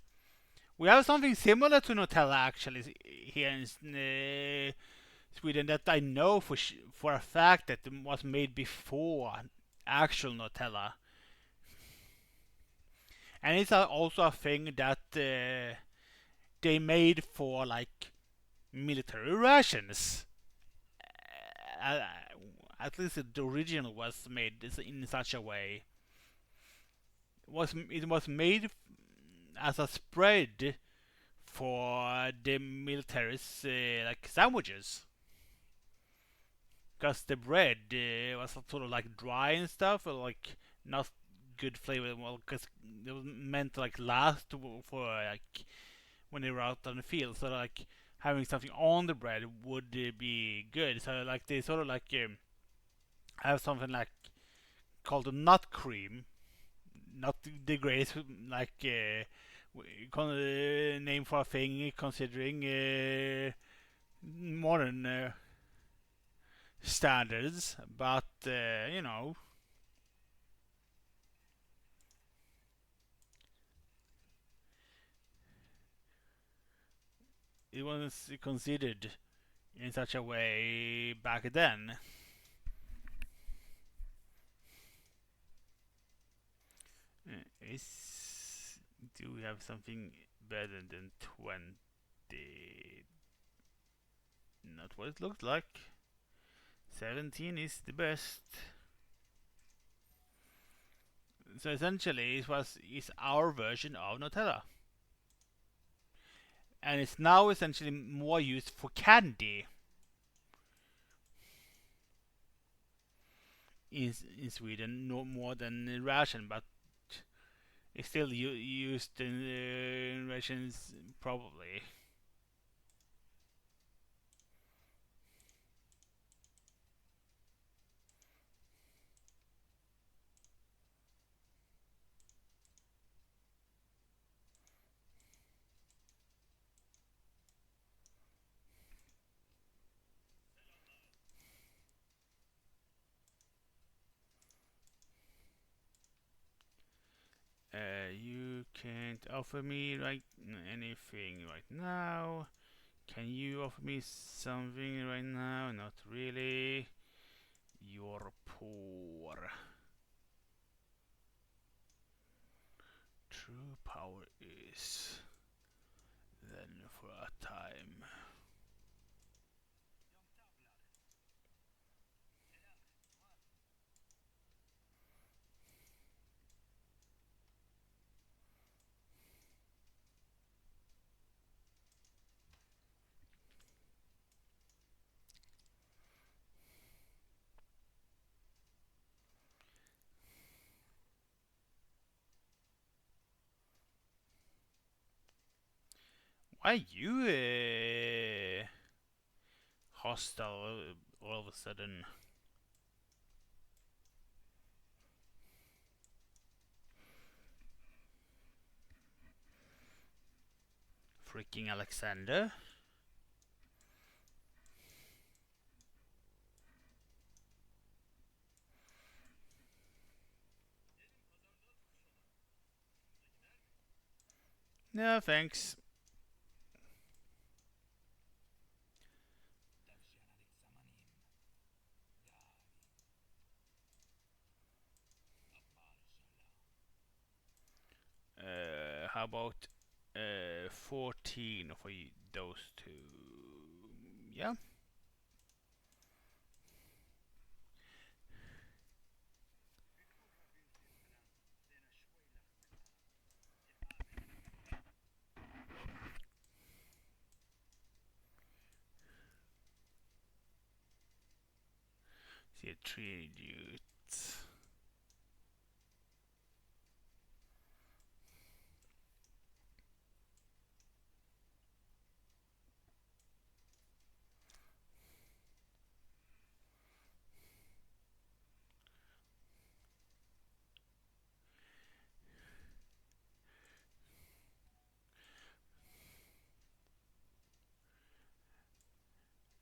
We have something similar to Nutella actually here in Sweden that I know for a fact that was made before actual Nutella, and it's also a thing that they made for like military rations. Uh, at least the original was made in such a way. It was made as a spread for the military's like sandwiches, because the bread was sort of like dry and stuff, or like not good flavor. Well, because it was meant to like last for like when they were out on the field. So like having something on the bread would be good. So like they sort of like have something like called a nut cream, not the greatest like name for a thing considering modern standards, but you know, it was considered in such a way back then. Is do we have something better than 20? Not what it looked like. 17 is the best. So essentially, is our version of Nutella, and it's now essentially more used for candy in Sweden, no more than ration, but it's still used in rations probably. You can't offer me like anything right now. Can you offer me something right now? Not really. You're poor. True power is then for a time. Why you hostile all of a sudden? Freaking Alexander. No thanks. How about 14 for those two? Yeah. See a tribute.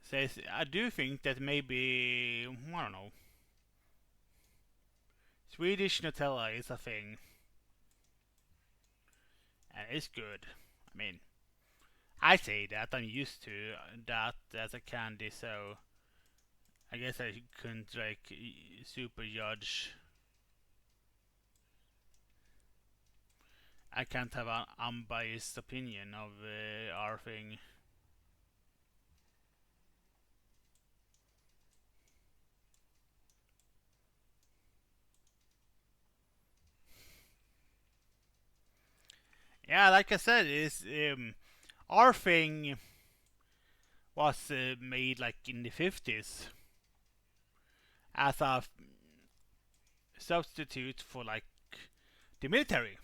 Says I do think that maybe I don't know. Swedish Nutella is a thing, and it's good. I mean, I say that I'm used to that as a candy, so I guess I couldn't like super judge. I can't have an unbiased opinion of our thing. Yeah, like I said, is our thing was made like in the 50s as a substitute for like the military.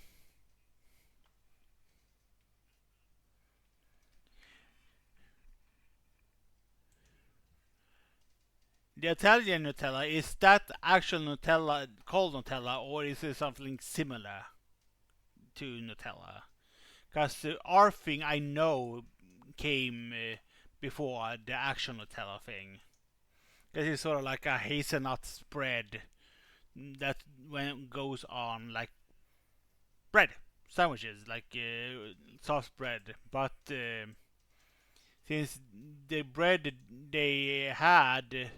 The Italian Nutella, is that actual Nutella called Nutella, or is it something similar to Nutella? Because our thing I know came before the actual Nutella thing. Because it's sort of like a hazelnut spread that when goes on like bread sandwiches, like soft bread. But since the bread they had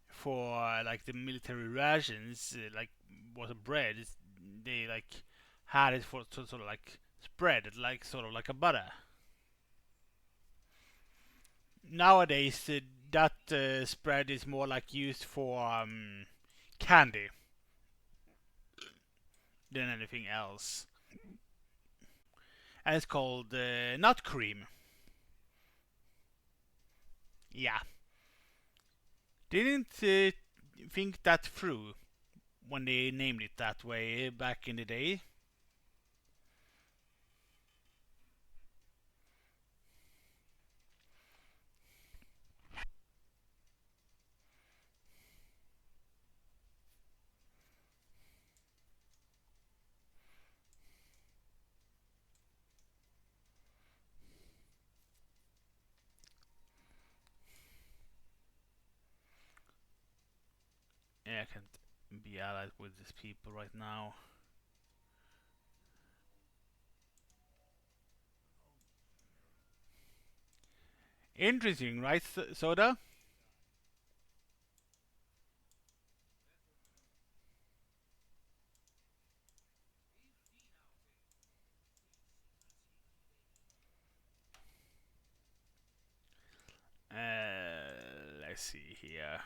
for like the military rations, like was a bread, they like had it for sort of like spread, like sort of like a butter. Nowadays, that spread is more like used for candy than anything else, and it's called nut cream. Yeah, didn't think that through when they named it that way back in the day. Yeah, I can't be allied with these people right now. Interesting, right, Soda? Let's see here.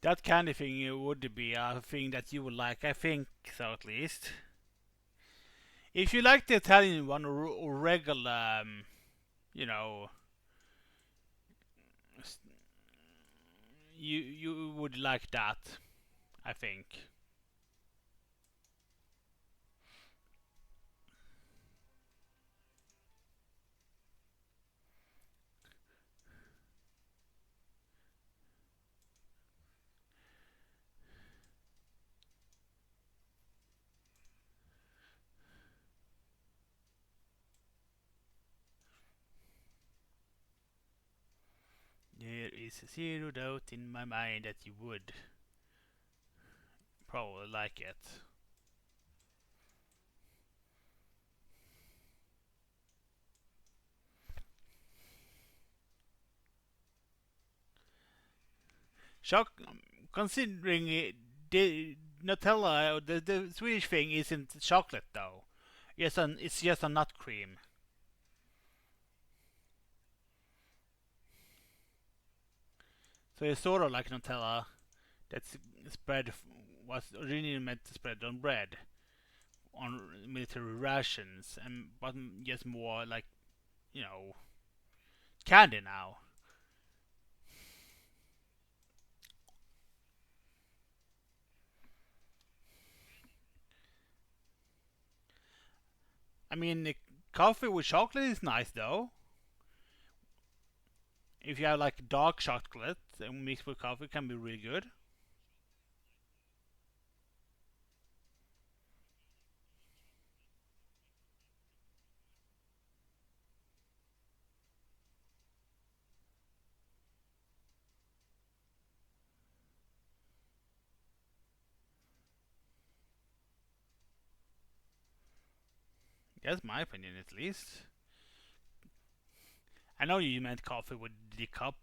That candy thing would be a thing that you would like, I think so at least. If you like the Italian one or regular, you know, you would like that, I think. There is zero doubt in my mind that you would probably like it. Shock, considering the Nutella, the Swedish thing isn't chocolate though. It's just a nut cream. So it's sort of like Nutella that's spread was originally meant to spread on bread, on military rations, and but just more like you know candy now. I mean, coffee with chocolate is nice though. If you have like dark chocolate and mixed with coffee, it can be really good. That's my opinion, at least. I know you meant coffee with the cup.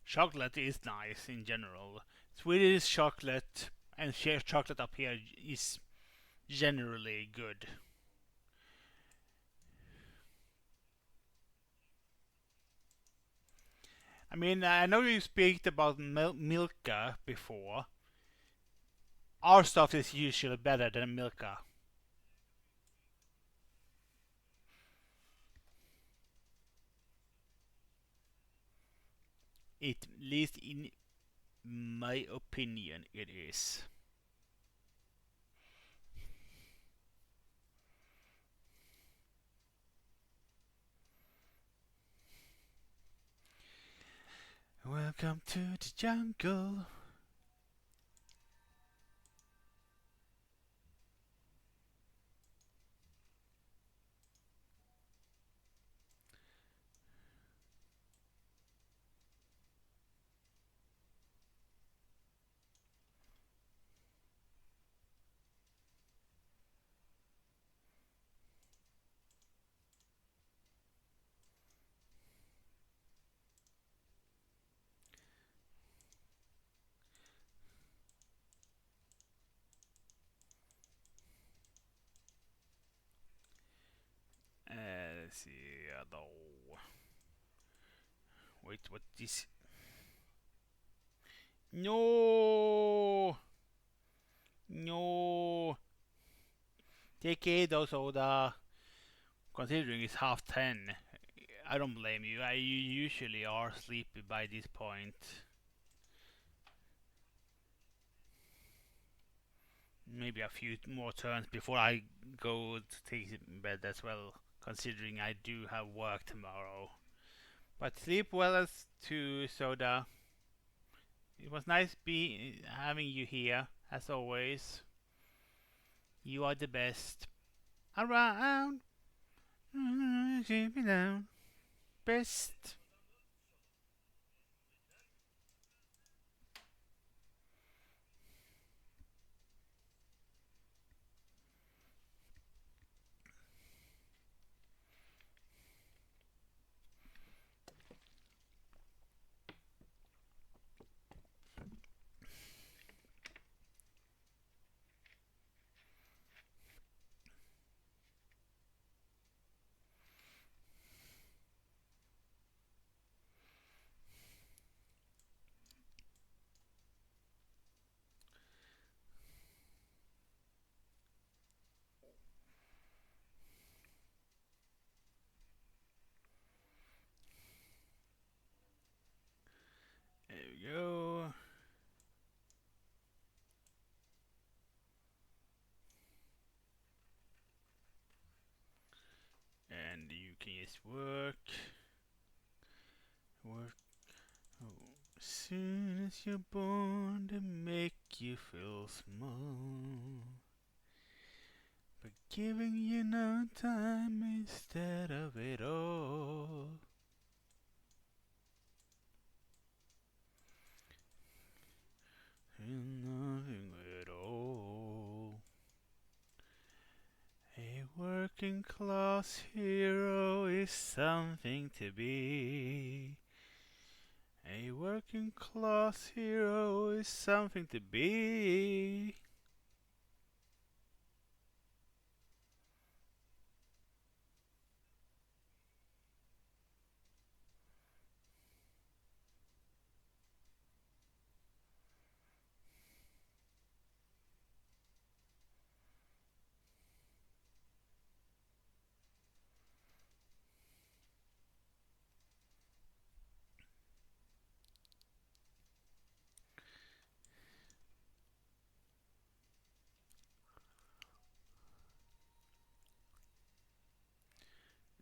Chocolate is nice in general. Swedish chocolate and chocolate up here is generally good. I mean, I know you speak about Milka before. Our stuff is usually better than Milka. At least in my opinion, it is. Welcome to the jungle. Let's see. Though. Wait, what this? No, no. Take it, though, Soda. Considering it's half 10, I don't blame you. I usually are sleepy by this point. maybe a few more turns before I go to take bed as well, considering I do have work tomorrow. But sleep well as to Soda. It was nice having you here, as always. You are the best around. Keep me down. Best. There we go. And you can just work. Work. Oh. As soon as you're born, to make you feel small. But giving you no time instead of it all. And nothing at all. A working class hero is something to be. A working class hero is something to be.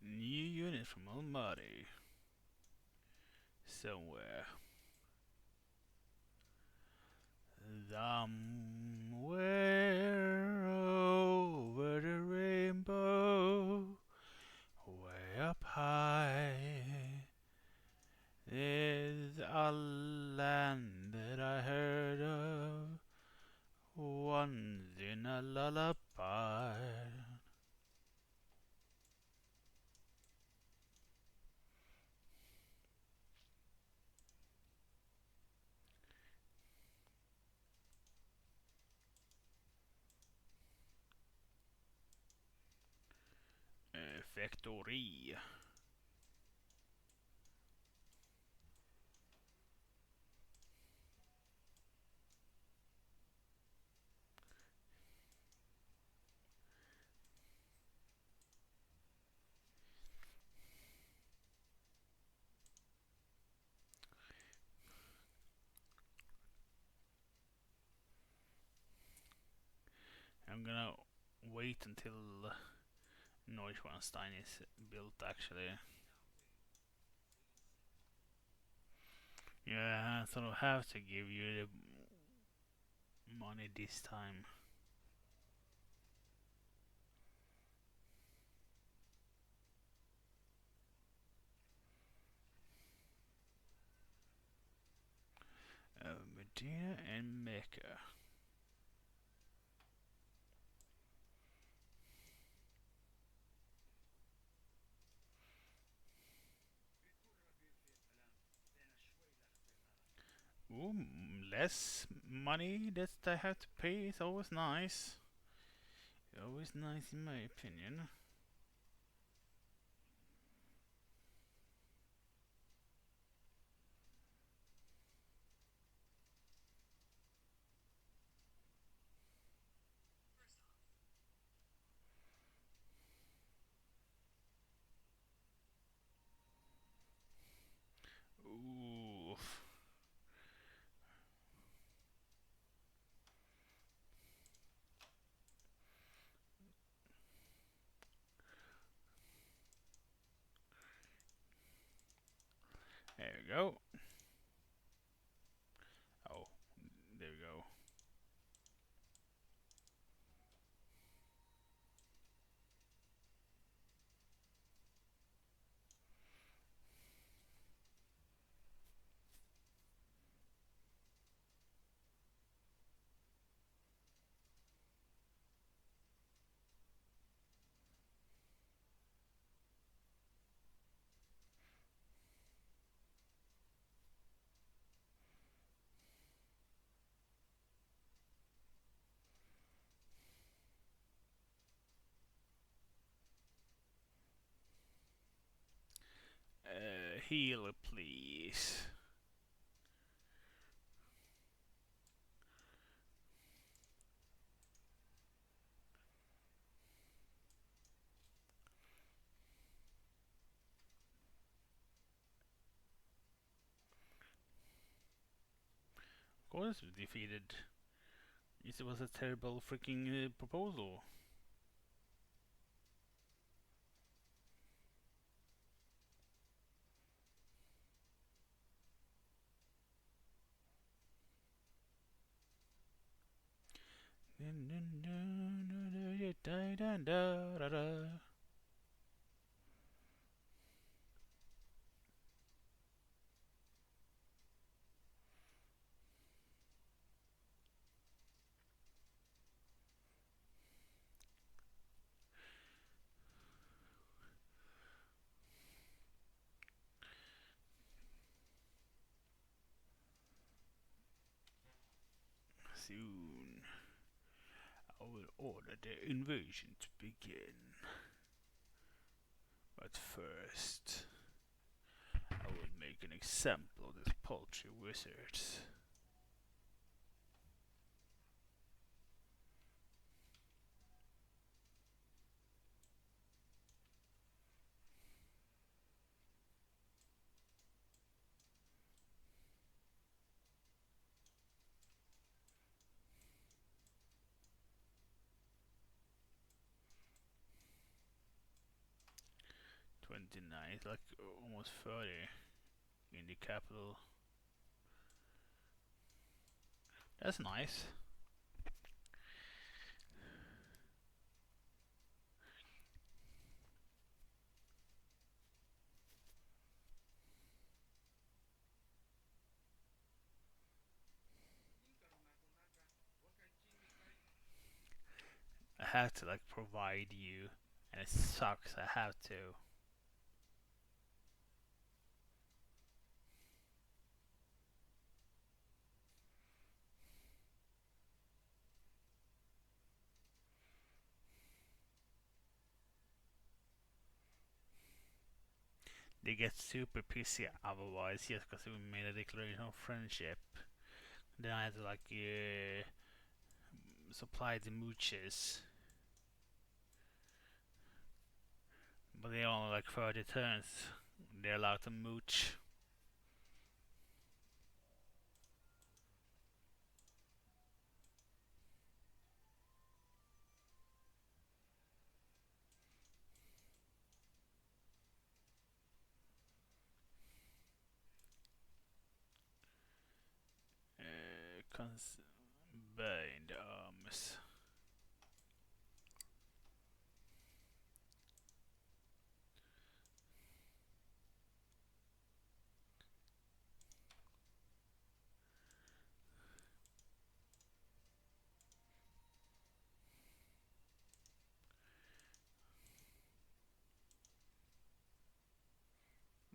New unit from Almaty. Somewhere. Somewhere over the rainbow, way up high, there's a land that I heard of once in a lullaby. Factory. I'm gonna wait until Neuschwanstein is built actually. Yeah, so I'll have to give you the money this time. Medina and Mecca. Ooh, less money that I have to pay is always nice. Always nice in my opinion. Oof. we go. Oh, there we go. Heal, please. Of course, we defeated. It was a terrible freaking proposal. Soon, I will order the invasion to begin. But first, I will make an example of these paltry wizards. '29, like almost 30 in the capital. That's nice. I have to like provide you, and it sucks. I have to. They get super pissy otherwise, just because we made a declaration of friendship. Then I had to like supply the mooches, but they only like 30 turns. They're allowed to mooch. Combined arms.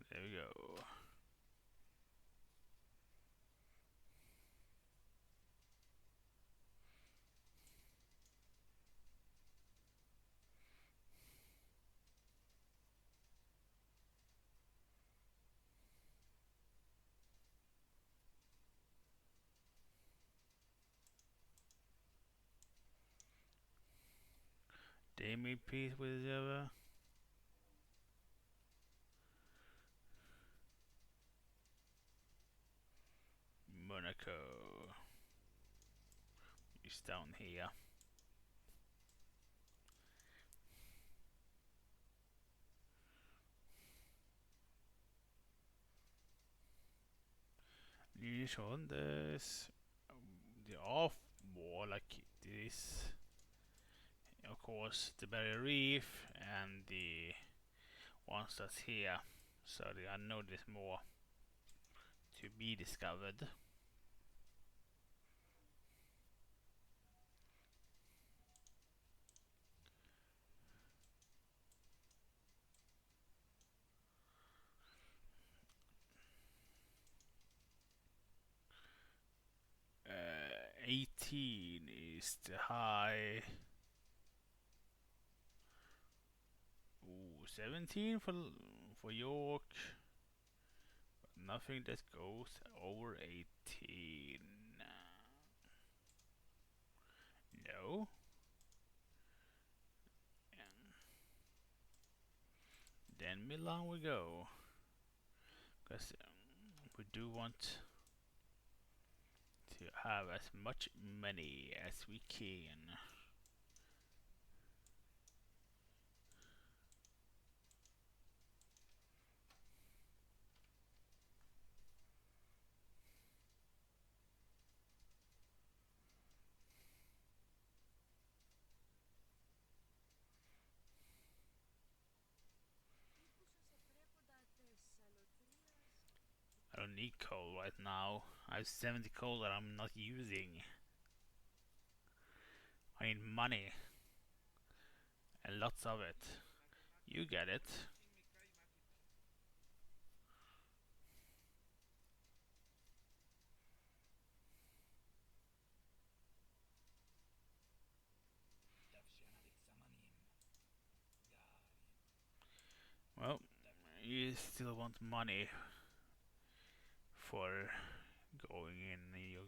There we go. They made peace with each other. Monaco is down here. shown this the off wall like this. Of course, the Barrier Reef and the ones that's here. So I know there's more to be discovered. Uh, 18 is the high. Ooh, 17 for York. But nothing that goes over 18. No. Then Milan we go. Because we do want to have as much money as we can. I don't need coal right now. I have 70 coal that I'm not using. I need money. And lots of it. You get it. Well, you still want money for going in your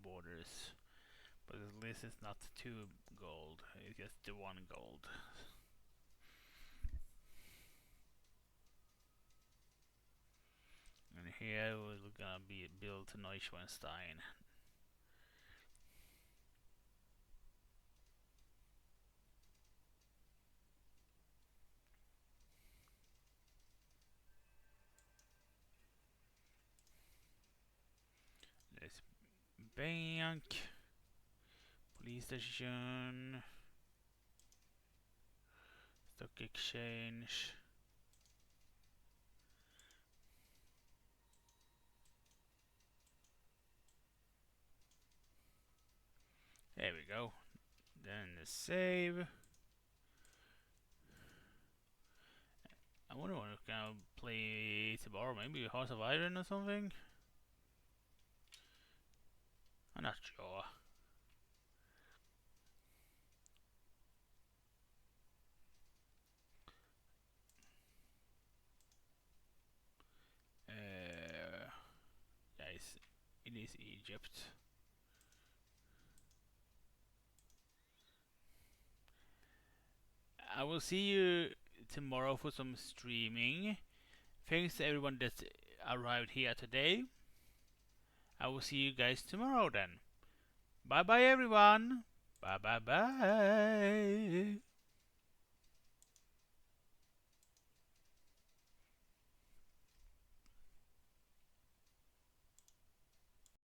borders. But at least it's not 2 gold, it's just the 1 gold. And here we're gonna build Neuschwanstein. There's bank, police station, stock exchange. There we go. Then the save. I wonder what we're gonna play tomorrow. Maybe House of Iron or something? I'm not sure. Yeah, it is Egypt. I will see you tomorrow for some streaming. Thanks to everyone that arrived here today. I will see you guys tomorrow then. Bye bye everyone. Bye bye bye.